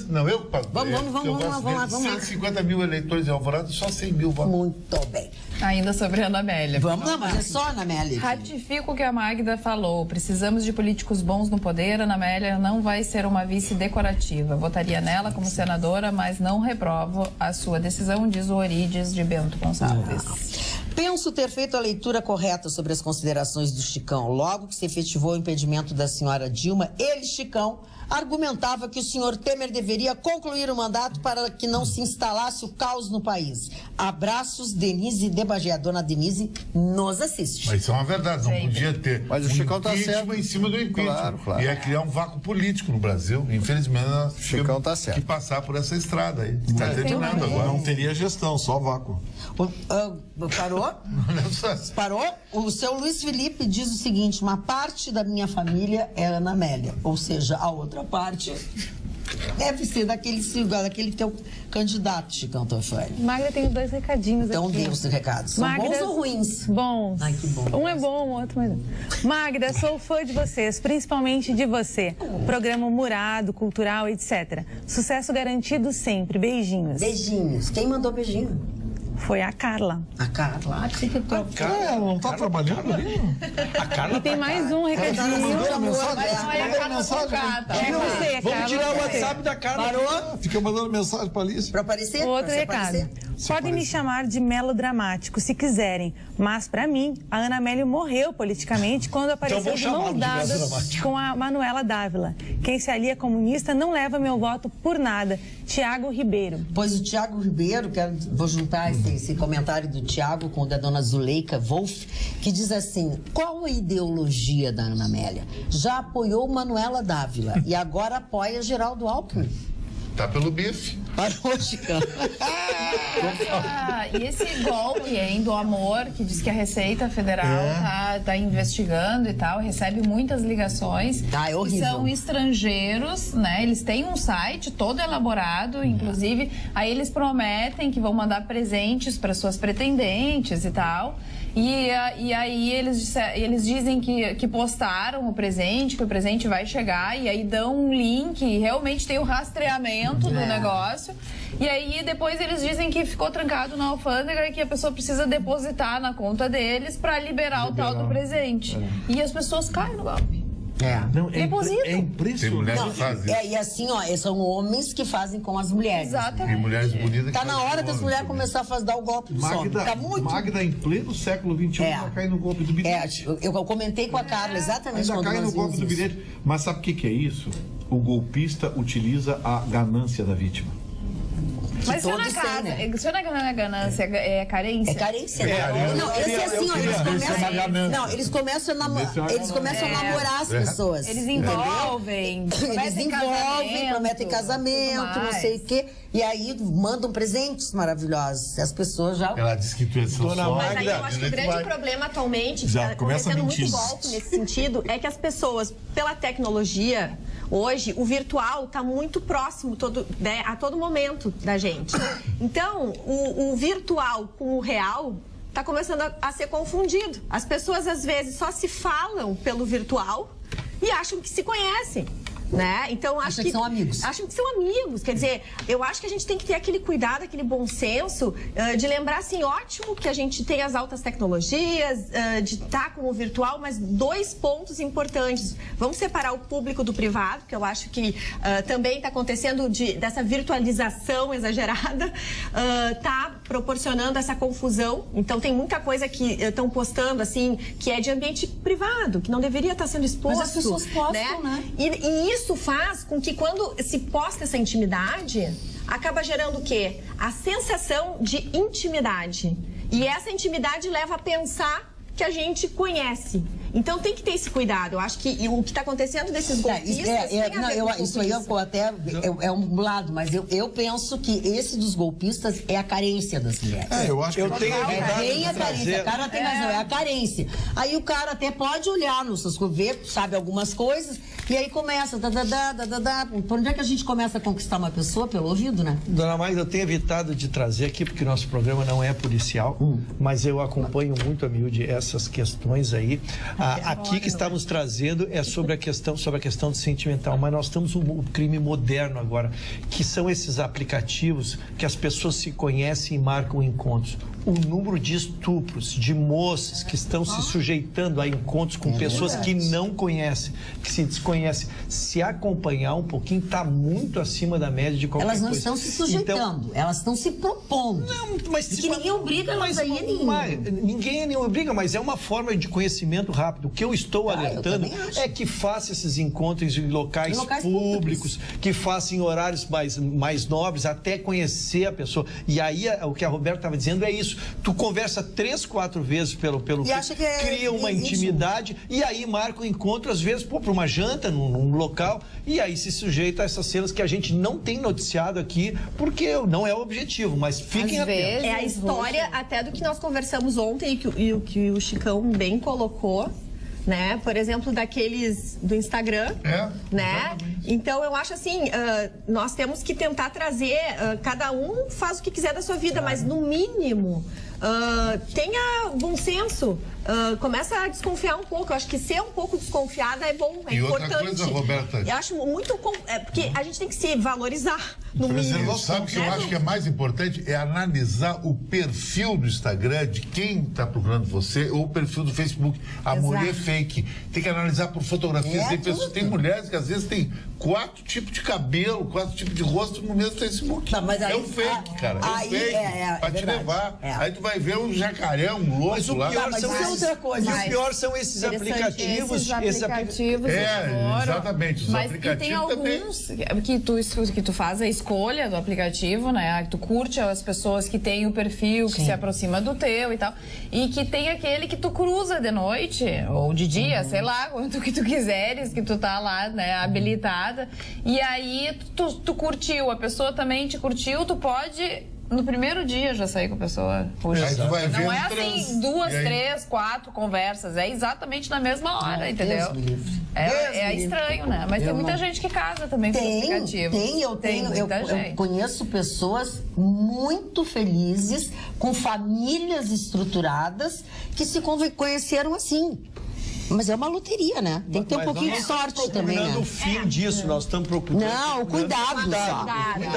D: Não, eu pago.
A: Vamos lá.
D: 150 mil eleitores em Alvorada, só 100 mil votos.
A: Muito bem.
B: Ainda sobre a Ana Amélia.
A: Não, mas é só a Ana Amélia.
B: Ratifico o que a Magda falou. Precisamos de políticos bons no poder. Ana Amélia não vai ser uma vice decorativa. Votaria nela como senadora, mas não reprovo a sua decisão, diz o Orides de Bento Gonçalves.
A: Penso ter feito a leitura correta sobre as considerações do Chicão. Logo que se efetivou o impedimento da senhora Dilma, ele, Chicão, argumentava que o senhor Temer deveria concluir o mandato para que não se instalasse o caos no país. Abraços, Denise de Bagé. A dona Denise nos assiste.
D: Mas isso é uma verdade, não podia ter.
F: Mas o Chicão está certo.
D: Em cima do impeachment.
F: Claro.
D: Ia criar um vácuo político no Brasil. Infelizmente, nós
F: Chicão tá certo.
D: que passar por essa estrada aí. Está terminando agora.
C: Não teria gestão, só vácuo.
A: Parou? Parou? O seu Luiz Felipe diz o seguinte: uma parte da minha família é Ana Amélia, ou seja, a outra parte deve ser daquele teu candidato, Chicão Tofani.
G: Magda, tem 2 recadinhos
A: então,
G: aqui.
A: Então, dê os recados. São bons ou ruins?
G: Bons.
A: Ai, que bom.
G: Um é bom, o outro não. Magda, sou fã de vocês, principalmente de você. Programa humorado, cultural, etc. Sucesso garantido sempre. Beijinhos.
A: Beijinhos. Quem mandou beijinho?
G: Foi a Carla.
A: A Carla? Ah, que você que
C: a Carla, ela não está trabalhando ali?
E: A Carla
G: e tem mais um recadinho.
E: Vamos tirar o WhatsApp da Carla.
A: Parou?
C: Fica mandando mensagem para Alice.
A: Para aparecer?
G: Outro recado. Podem me chamar de melodramático, se quiserem. Mas, para mim, a Ana Amélia morreu politicamente quando apareceu de mãos dadas com a Manuela Dávila. Quem se alia comunista não leva meu voto por nada. Tiago Ribeiro.
A: Pois o Tiago Ribeiro, vou juntar esse comentário do Tiago com o da dona Zuleika Wolff, que diz assim: qual a ideologia da Ana Amélia? Já apoiou Manuela Dávila e agora apoia Geraldo Alckmin.
D: Tá pelo bife.
A: Parou, Chicão.
B: E esse golpe, hein, do amor, que diz que a Receita Federal tá investigando e tal, recebe muitas ligações.
A: É horrível.
B: São estrangeiros, né? Eles têm um site todo elaborado, inclusive, aí eles prometem que vão mandar presentes para suas pretendentes e tal. E aí eles dizem que postaram o presente, que o presente vai chegar, e aí dão um link, e realmente tem o rastreamento do negócio. E aí depois eles dizem que ficou trancado na alfândega e que a pessoa precisa depositar na conta deles para liberar o tal do presente. E as pessoas caem no golpe.
C: Não,
B: é
C: impressionante.
D: Tem mulheres que fazem.
A: E assim, ó, são homens que fazem com as mulheres.
B: Exatamente.
D: Tem mulheres bonitas que
A: Tá na hora das mulheres começar a dar o golpe do sono. Tá muito...
C: Magda, em pleno século XXI, vai cair no golpe do bilhete.
A: Eu comentei com a Carla exatamente
C: Ainda
A: quando
C: cai no golpe do bilhete. Mas sabe o que é isso? O golpista utiliza a ganância da vítima.
B: Mas isso não é ganância, é carência?
A: É carência, né? Não, eles começam a namorar as pessoas.
B: Eles envolvem,
A: prometem casamento, não sei o quê. E aí mandam presentes maravilhosos. As pessoas já...
D: Ela disse que tu é
H: Dona Magda. Mas aí eu acho que o grande problema atualmente, que está acontecendo muito golpe nesse sentido, é que as pessoas, pela tecnologia... Hoje, o virtual está muito próximo a todo momento da gente. Então, o virtual com o real está começando a ser confundido. As pessoas, às vezes, só se falam pelo virtual e acham que se conhecem. Né? Então,
A: acham que são amigos.
H: Acham que são amigos. Quer dizer, eu acho que a gente tem que ter aquele cuidado, aquele bom senso de lembrar, assim, ótimo que a gente tem as altas tecnologias, de estar com o virtual, mas 2 pontos importantes. Vamos separar o público do privado, que eu acho que também está acontecendo dessa virtualização exagerada, está proporcionando essa confusão. Então, tem muita coisa que estão postando, assim, que é de ambiente privado, que não deveria estar sendo exposto.
A: Mas as pessoas postam, né?
H: E isso faz com que quando se posta essa intimidade, acaba gerando o quê? A sensação de intimidade. E essa intimidade leva a pensar que a gente conhece. Então tem que ter esse cuidado. Eu acho que o que está acontecendo desses golpistas
A: isso aí é um lado, mas eu penso que esse dos golpistas é a carência das mulheres.
C: Eu acho que
A: a carência. O cara tem razão, é a carência. Aí o cara até pode olhar nos seus governos, sabe algumas coisas, e aí começa, Por onde é que a gente começa a conquistar uma pessoa? Pelo ouvido, né?
E: Dona Magda, eu tenho evitado de trazer aqui, porque nosso programa não é policial, mas eu acompanho muito a miúde essas questões aí. Aqui que estamos trazendo é sobre a questão do sentimental, mas nós temos um crime moderno agora, que são esses aplicativos que as pessoas se conhecem e marcam encontros. O número de estupros, de moças que estão se sujeitando a encontros com pessoas que não conhecem, que se desconhecem, se acompanhar um pouquinho, está muito acima da média de qualquer coisa.
A: Elas não estão se sujeitando, elas estão se propondo.
E: Não, mas
A: que ninguém obriga elas a irem.
E: Ninguém obriga, mas é uma forma de conhecimento rápido. O que eu estou alertando é que faça esses encontros em locais públicos, que faça em horários mais nobres, até conhecer a pessoa. E aí, o que a Roberta estava dizendo é isso. Tu conversa 3, 4 vezes pelo cria uma intimidade e aí marca o encontro, às vezes, para uma janta num local, e aí se sujeita a essas cenas que a gente não tem noticiado aqui, porque não é o objetivo, mas fiquem atentos.
H: É a história até do que nós conversamos ontem e o que o Chicão bem colocou, né? Por exemplo, daqueles do Instagram, né? Então, eu acho assim, nós temos que tentar trazer, cada um faz o que quiser da sua vida, mas no mínimo, tenha bom senso, começa a desconfiar um pouco. Eu acho que ser um pouco desconfiada é bom, é importante.
D: Outra coisa, Roberta...
H: Eu acho muito... porque a gente tem que se valorizar, no mínimo.
D: Sabe o que eu acho que é mais importante? É analisar o perfil do Instagram de quem está procurando você ou o perfil do Facebook. Amor é fake. Tem que analisar por fotografias. Tem mulheres que às vezes têm 4 tipos de cabelo, 4 tipos de rosto no mesmo Facebook.
A: Não, mas aí,
D: é um fake, cara. É um fake. Pra te levar. Aí tu vai ver um jacaré, um louco lá.
E: Mas outra coisa. E o pior são esses aplicativos.
B: Esses aplicativos.
D: Exatamente. Os
B: mas tem alguns que tu faz a escolha do aplicativo, né? Que tu curte as pessoas que têm o perfil, que se aproxima do teu e tal. E que tem aquele que tu cruza de noite, ou de dia, sei lá, quanto que tu quiseres, que tu tá lá, né, habilitado. E aí tu curtiu, a pessoa também te curtiu, tu pode no primeiro dia já sair com a pessoa.
D: Aí tu vai
B: não
D: ver
B: é assim 2, 3, 4 conversas, é exatamente na mesma hora, entendeu? É estranho, né? Mas tem muita gente que casa também com aplicativo.
A: Eu conheço pessoas muito felizes, com famílias estruturadas, que se conheceram assim. Mas é uma loteria, né? Tem que ter um pouquinho de sorte também, né?
E: O fim disso, nós estamos procurando.
A: Não, cuidados só.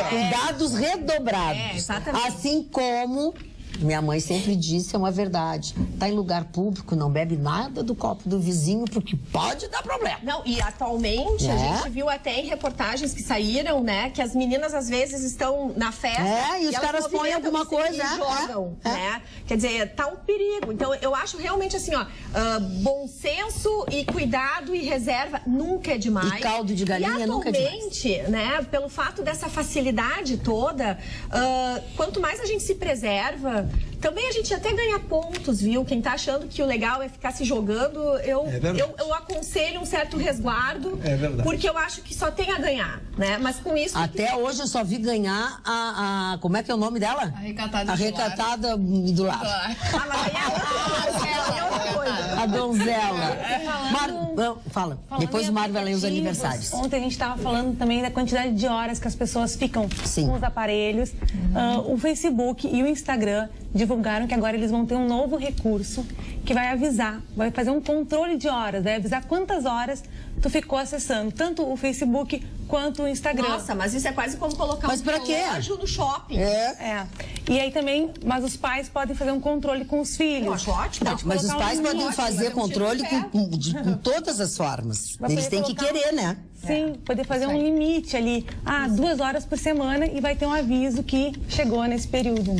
A: Cuidados redobrados.
H: Exatamente.
A: Assim como minha mãe sempre disse, é uma verdade. Tá em lugar público, não bebe nada do copo do vizinho, porque pode dar problema.
H: Não, e atualmente a gente viu até em reportagens que saíram, né, que as meninas às vezes estão na festa
A: e os caras põem alguma coisa
H: e jogam, né? Quer dizer, tá um perigo. Então eu acho realmente assim, ó, bom senso e cuidado e reserva nunca é demais.
A: E caldo de galinha nunca é demais.
H: Atualmente, né, pelo fato dessa facilidade toda, quanto mais a gente se preserva, também a gente até ganha pontos, viu? Quem tá achando que o legal é ficar se jogando, eu aconselho um certo resguardo, porque eu acho que só tem a ganhar, né? Mas com isso...
A: Até hoje eu só vi ganhar como é que é o nome dela?
B: A
A: recatada do lar. A donzela. Fala. Depois o Mário vai ler os aniversários.
G: Ontem a gente estava falando também da quantidade de horas que as pessoas ficam com os aparelhos. O Facebook e o Instagram divulgaram que agora eles vão ter um novo recurso que vai avisar, vai fazer um controle de horas, vai avisar quantas horas tu ficou acessando, tanto o Facebook quanto o Instagram.
H: Nossa, mas isso é quase como colocar um relógio no shopping.
G: E aí também, mas os pais podem fazer um controle com os filhos.
H: Eu acho ótimo.
A: Mas os pais podem fazer controle com todas as formas. Eles têm que querer, né?
G: Sim, poder fazer um limite ali, 2 horas por semana, e vai ter um aviso que chegou nesse período.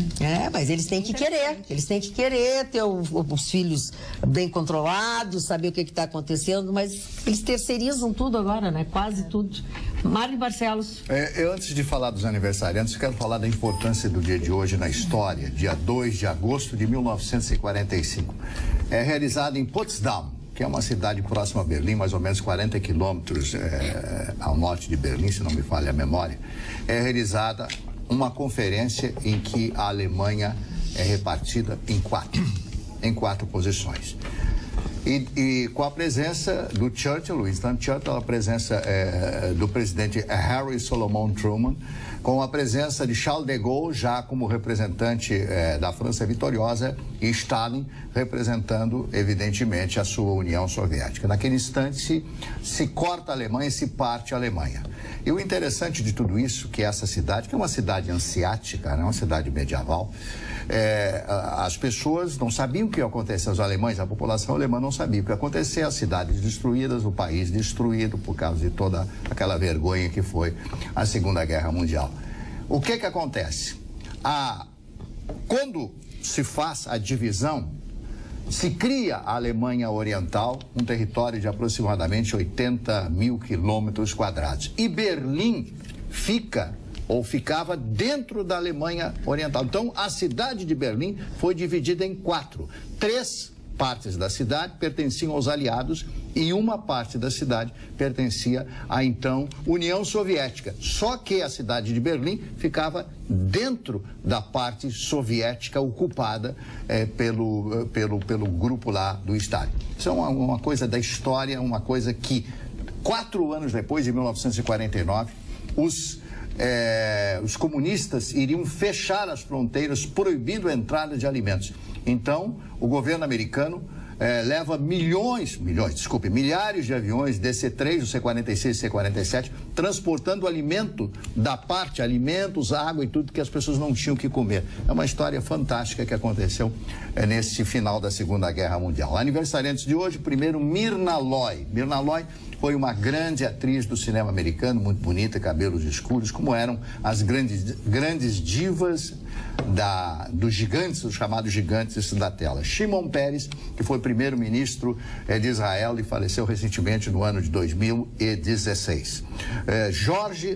A: Mas eles têm que querer. Eles têm que querer ter os filhos bem controlados, saber o que está acontecendo, mas eles terceirizam tudo agora, né? Quase tudo. Mário Barcelos.
F: Eu, antes de falar dos aniversariantes, quero falar da importância do dia de hoje na história, dia 2 de agosto de 1945. É realizado em Potsdam, que é uma cidade próxima a Berlim, mais ou menos 40 quilômetros ao norte de Berlim, se não me falha a memória. É realizada uma conferência em que a Alemanha é repartida em quatro posições. E com a presença do Churchill, Winston Churchill, a presença do presidente Harry Solomon Truman, com a presença de Charles de Gaulle, já como representante da França vitoriosa, e Stalin representando, evidentemente, a sua União Soviética. Naquele instante, se corta a Alemanha e se parte a Alemanha. E o interessante de tudo isso, que essa cidade, que é uma cidade anseática, né, uma cidade medieval, as pessoas não sabiam o que ia acontecer, os alemães, a população alemã não sabia o que ia acontecer, as cidades destruídas, o país destruído por causa de toda aquela vergonha que foi a Segunda Guerra Mundial. O que acontece? Quando se faz a divisão, se cria a Alemanha Oriental, um território de aproximadamente 80 mil quilômetros quadrados. E Berlim ficava dentro da Alemanha Oriental. Então, a cidade de Berlim foi dividida em 4. 3 partes da cidade pertenciam aos aliados e uma parte da cidade pertencia à então União Soviética. Só que a cidade de Berlim ficava dentro da parte soviética ocupada pelo grupo lá do Stalin. Isso é uma coisa da história, uma coisa que 4 anos depois, de 1949, os comunistas iriam fechar as fronteiras, proibindo a entrada de alimentos. Então, o governo americano leva milhares de aviões DC-3, o C-46 e C-47, transportando alimentos, água e tudo que as pessoas não tinham que comer. É uma história fantástica que aconteceu nesse final da Segunda Guerra Mundial. Aniversariantes de hoje, primeiro, Myrna Loy. Myrna Loy foi uma grande atriz do cinema americano, muito bonita, cabelos escuros, como eram as grandes divas dos gigantes, os chamados gigantes da tela. Shimon Peres, que foi primeiro-ministro de Israel e faleceu recentemente no ano de 2016. Jorge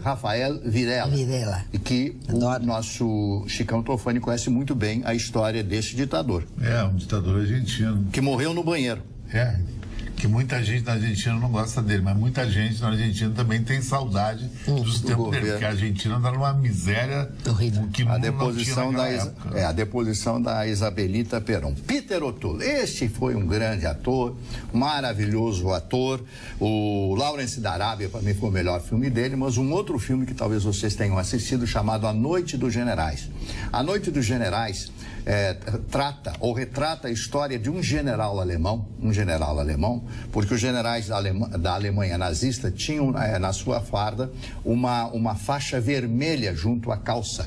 F: Rafael Vilela, e que o nosso Chicão Tofani conhece muito bem a história desse ditador.
D: É, um ditador argentino.
F: Que morreu no banheiro.
D: Que muita gente na Argentina não gosta dele, mas muita gente na Argentina também tem saudade dos tempos dele, porque a Argentina está numa miséria que
F: a deposição a deposição da Isabelita Perón. Peter O'Toole, este foi um grande ator, maravilhoso ator. O Lawrence da Arábia, para mim, foi o melhor filme dele, mas um outro filme que talvez vocês tenham assistido, chamado A Noite dos Generais. A Noite dos Generais retrata a história de um general alemão, porque os generais da Alemanha nazista tinham na sua farda uma faixa vermelha junto à calça.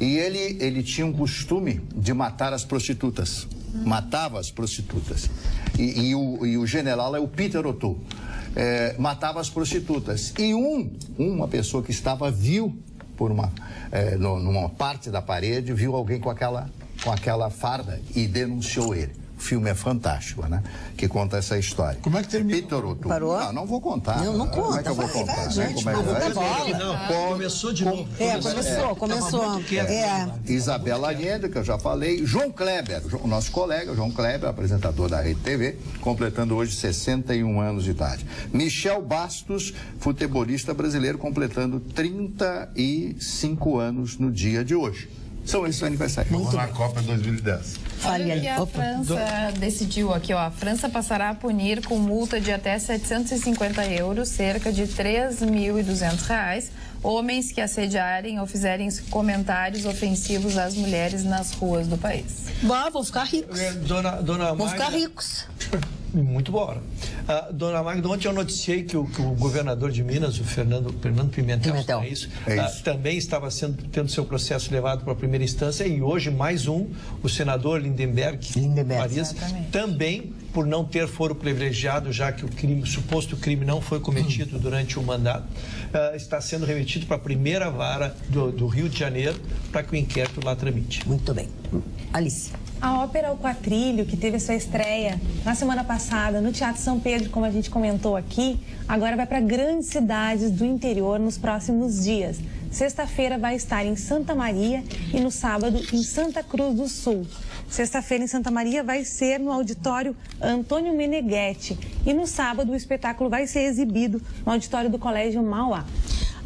F: E ele tinha um costume de matar as prostitutas. Matava as prostitutas. E o general é o Peter O'Toole. Matava as prostitutas. E uma pessoa que estava viu numa parte da parede, viu alguém com aquela farda e denunciou ele. O filme é fantástico, né? Que conta essa história.
C: Como é que termina?
F: Peter O'Toole.
A: Parou?
F: Não vou contar.
A: Não conta.
F: Como é que eu vou contar?
E: Começou de novo.
A: Começou.
F: Isabela Allende, que eu já falei. João Kleber, o nosso colega, João Kleber, apresentador da Rede TV, completando hoje 61 anos de idade. Michel Bastos, futebolista brasileiro, completando 35 anos no dia de hoje. São esses aniversários.
D: Vamos na Copa 2010.
B: Olha que a França decidiu aqui, ó. A França passará a punir com multa de até 750 euros, cerca de R$3.200, homens que assediarem ou fizerem comentários ofensivos às mulheres nas ruas do país.
A: Vão ficar ricos. Vão ficar ricos.
E: Muito bom. Dona Magda, ontem eu noticiei que o governador de Minas, o Fernando Pimentel. É isso. Também estava tendo seu processo levado para a primeira instância, e hoje mais o senador Lindenberg Farias, também por não ter foro privilegiado, já que o suposto crime não foi cometido durante o mandato, está sendo remetido para a primeira vara do Rio de Janeiro para que o inquérito lá tramite.
A: Muito bem. Alice.
G: A ópera O Quatrilho, que teve sua estreia na semana passada no Teatro São Pedro, como a gente comentou aqui, agora vai para grandes cidades do interior nos próximos dias. Sexta-feira vai estar em Santa Maria e no sábado em Santa Cruz do Sul. Sexta-feira em Santa Maria vai ser no auditório Antônio Meneghetti e no sábado o espetáculo vai ser exibido no auditório do Colégio Mauá.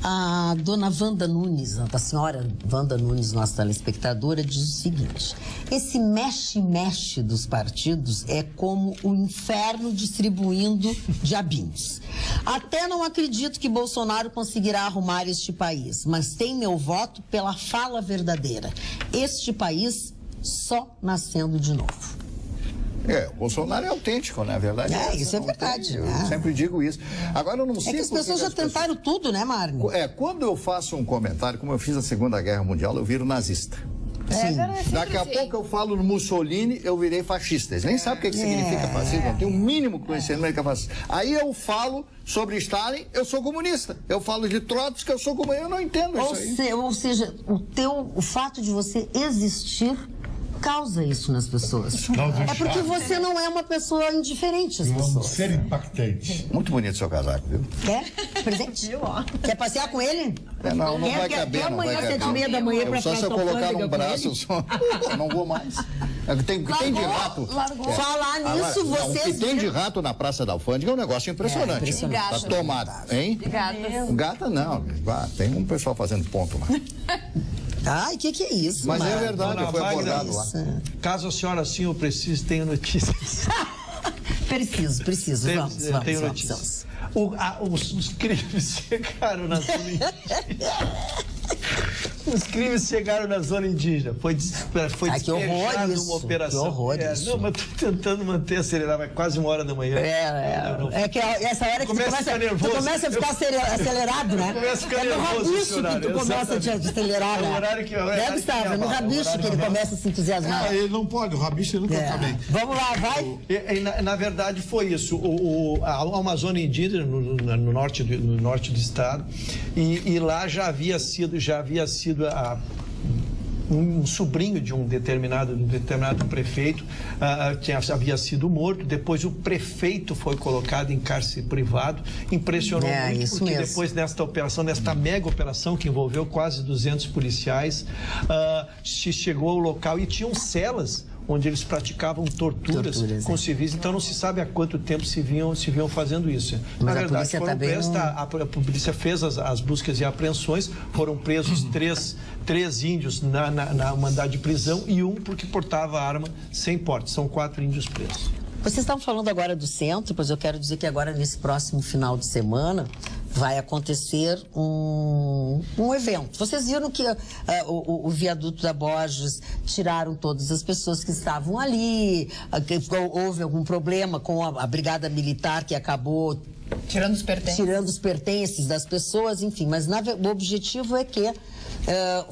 A: A dona Wanda Nunes, a senhora Wanda Nunes, nossa telespectadora, diz o seguinte: esse mexe-mexe dos partidos é como o inferno distribuindo diabinhos. Até não acredito que Bolsonaro conseguirá arrumar este país, mas tem meu voto pela fala verdadeira. Este país só nascendo de novo.
F: O Bolsonaro é autêntico, né? A verdade
A: isso é verdade.
F: Eu sempre digo isso. Agora, eu não sei...
A: É que as pessoas já tentaram tudo, né, Marne?
F: Quando eu faço um comentário, como eu fiz na Segunda Guerra Mundial, eu viro nazista.
A: Sim.
F: Daqui a pouco eu falo no Mussolini, eu virei fascista. Eles nem sabem o que significa fascismo, não tem o mínimo conhecimento que é fascismo. Aí eu falo sobre Stalin, eu sou comunista. Eu falo de Trotsky, eu sou comunista. Eu não entendo isso aí.
A: Ou seja, o fato de você existir causa isso nas pessoas. É porque você não é uma pessoa indiferente às pessoas.
D: É um ser impactante.
F: Muito bonito o seu casaco, viu?
A: Quer? Presente? Quer passear com ele?
F: Não vai caber, não vai caber.
A: 7h30 da manhã pra
F: só se eu colocar um braço, não vou mais. Tem de rato.
A: Falar nisso,
F: O que tem de rato na Praça da Alfândega é um negócio impressionante. Tá tomado, hein? Gata não. Tem um pessoal fazendo ponto lá.
A: Ai, o que é isso?
F: Mas é verdade, foi abordado lá.
E: Caso a senhora assim eu precise, tenho notícias.
A: Preciso. Vamos.
E: Tenho notícias. Os crimes chegaram na sua Os crimes chegaram na zona indígena. Foi despejado uma operação.
A: Que horror isso.
E: Não, mas estou tentando manter acelerado, mas quase 1h da manhã.
A: É que essa hora que tu começa a ficar acelerado, né?
E: Começa a ficar
A: nervoso. É no rabicho que tu começa a te acelerar, né?
E: É o horário que...
A: Gustavo? É no rabicho que ele começa a se entusiasmar.
C: Ele não pode, o rabicho ele nunca tá bem.
A: Vamos lá, vai.
E: Na verdade, foi isso. Há uma zona indígena no norte do estado, e lá já havia sido um sobrinho de um determinado prefeito havia sido morto. Depois o prefeito foi colocado em cárcere privado. Impressionou muito, porque mesmo. Depois nesta operação, nesta mega operação que envolveu quase 200 policiais, se chegou ao local e tinham celas onde eles praticavam torturas com civis, então não se sabe há quanto tempo se vinham fazendo isso.
A: Mas
E: na verdade, a polícia fez as buscas e apreensões, foram presos três índios na mandado de prisão e um porque portava arma sem porte. São 4 índios presos.
A: Vocês estavam falando agora do centro, pois eu quero dizer que agora, nesse próximo final de semana, vai acontecer um evento. Vocês viram que o viaduto da Borges tiraram todas as pessoas que estavam ali, houve algum problema com a brigada militar que acabou tirando os pertences das pessoas, enfim, mas o objetivo é que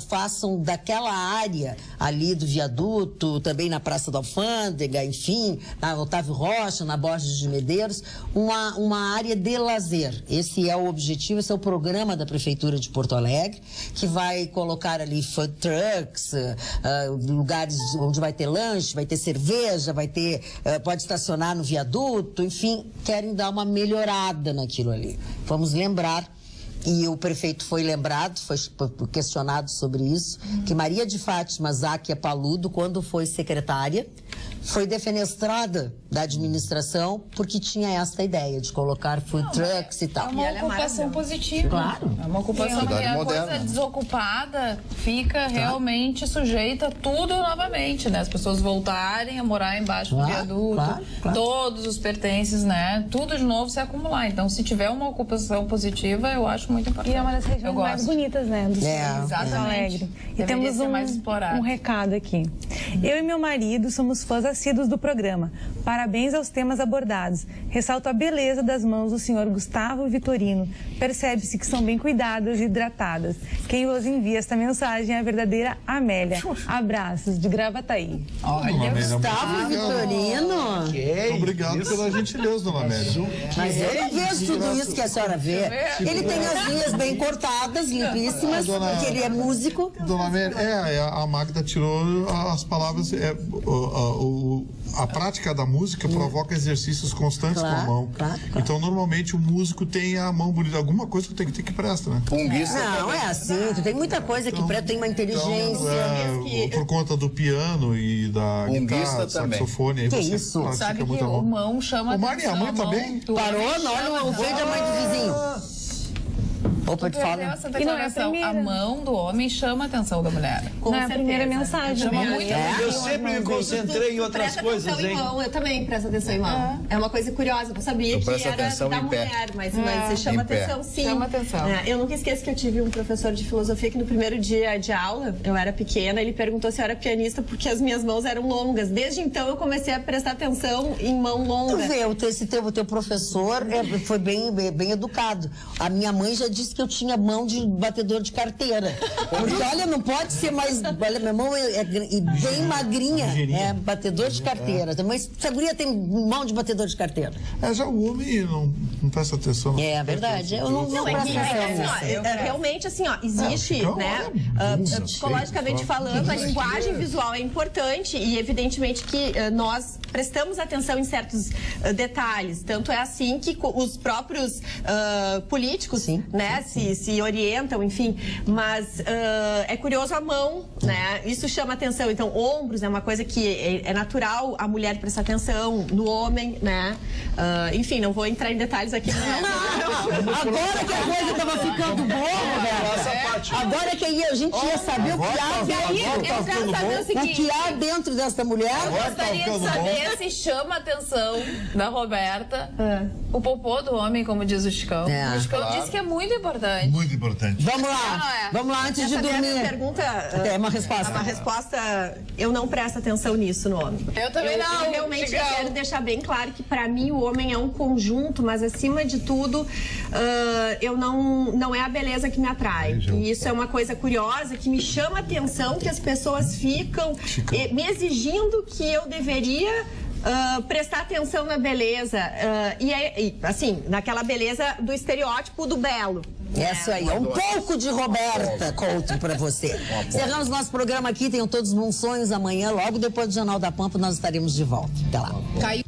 A: façam daquela área ali do viaduto, também na Praça da Alfândega, enfim, na Otávio Rocha, na Borges de Medeiros, uma área de lazer. Esse é o objetivo, esse é o programa da Prefeitura de Porto Alegre, que vai colocar ali food trucks, lugares onde vai ter lanche, vai ter cerveja, pode estacionar no viaduto, enfim, querem dar uma melhorada naquilo ali. Vamos lembrar, e o prefeito foi lembrado, foi questionado sobre isso, que Maria de Fátima Záquia Paludo, quando foi secretária, foi defenestrada da administração porque tinha esta ideia de colocar food trucks e tal.
B: É uma ocupação positiva.
A: Claro.
B: É uma ocupação que a coisa desocupada fica realmente sujeita a tudo novamente, né? As pessoas voltarem a morar embaixo do viaduto, todos os pertences, né? Tudo de novo se acumular. Então, se tiver uma ocupação positiva, eu acho muito importante.
G: E é uma das regiões mais bonitas, né? Do Porto Alegre. E temos um recado aqui. Eu e meu marido somos fãs assíduos do programa. Parabéns aos temas abordados. Ressalto a beleza das mãos do senhor Gustavo Vitorino. Percebe-se que são bem cuidadas e hidratadas. Quem vos envia esta mensagem é a verdadeira Amélia. Abraços, de Gravataí.
A: Olha, Gustavo Vitorino.
C: Obrigado pela gentileza, dona Amélia.
A: Mas eu não vejo tudo isso que a senhora vê. Ele tem as linhas bem cortadas, limpíssimas, porque ele é músico.
C: Dona Amélia, a Magda tirou as palavras. A prática da música provoca exercícios constantes com a mão. Então, normalmente, o músico tem a mão bonita. Alguma coisa que tem que ter que presta, né?
A: Não, é assim. Tu tem muita coisa que presta, tem uma inteligência.
C: Por conta do piano e da guitarra, saxofone. Aí
A: que isso?
B: Sabe que o mão chama atenção.
C: A mãe também?
A: Parou? Não, o filho da mãe do vizinho. Opa, te fala.
B: E não é a mão do homem chama a atenção da mulher.
G: Não é a primeira mensagem.
B: Chama muito.
E: Eu sempre me concentrei em outras coisas, hein?
H: Eu também presto atenção em mão. É uma coisa curiosa. Eu não sabia que era da mulher, mas você chama atenção, sim.
B: Chama atenção.
H: Eu nunca esqueço que eu tive um professor de filosofia que no primeiro dia de aula, eu era pequena, ele perguntou se eu era pianista porque as minhas mãos eram longas. Desde então eu comecei a prestar atenção em mão longa.
A: Tu vê, o teu professor foi bem educado. A minha mãe já disse que eu tinha mão de batedor de carteira. Porque, olha, não pode ser mais... Olha, minha mão é bem magrinha. É batedor de carteira. Mas essa guria tem mão de batedor de carteira.
C: Já o homem não presta atenção.
A: É verdade. Eu não presto atenção.
H: Realmente, assim, existe, né? Psicologicamente falando, a linguagem visual é importante e, evidentemente, que nós prestamos atenção em certos detalhes. Tanto é assim que os próprios políticos, né, se orientam, enfim. Mas é curioso a mão, né? Isso chama atenção. Então, ombros é uma coisa que é natural a mulher prestar atenção, no homem, né? Enfim, não vou entrar em detalhes aqui.
A: Agora que a coisa estava ficando boa, Roberta. Agora que a gente ia saber o que há dentro. O que há dentro dessa mulher.
B: Eu gostaria de saber se chama a atenção da Roberta o popô do homem, como diz o Chicão. O Chicão disse que é muito importante.
D: Muito importante.
A: Vamos lá, antes de dormir.
H: Essa pergunta
A: é uma resposta.
H: Uma resposta, eu não presto atenção nisso no homem.
B: Eu também não.
H: Eu realmente quero deixar bem claro que para mim o homem é um conjunto, mas acima de tudo, eu não é a beleza que me atrai. E isso é uma coisa curiosa que me chama a atenção, que as pessoas ficam me exigindo que eu deveria prestar atenção na beleza. Assim, naquela beleza do estereótipo do belo.
A: Isso aí, um pouco de Roberta Couto para você. Encerramos nosso programa aqui, tenham todos bons sonhos. Amanhã, logo depois do Jornal da Pampa, nós estaremos de volta. Até lá.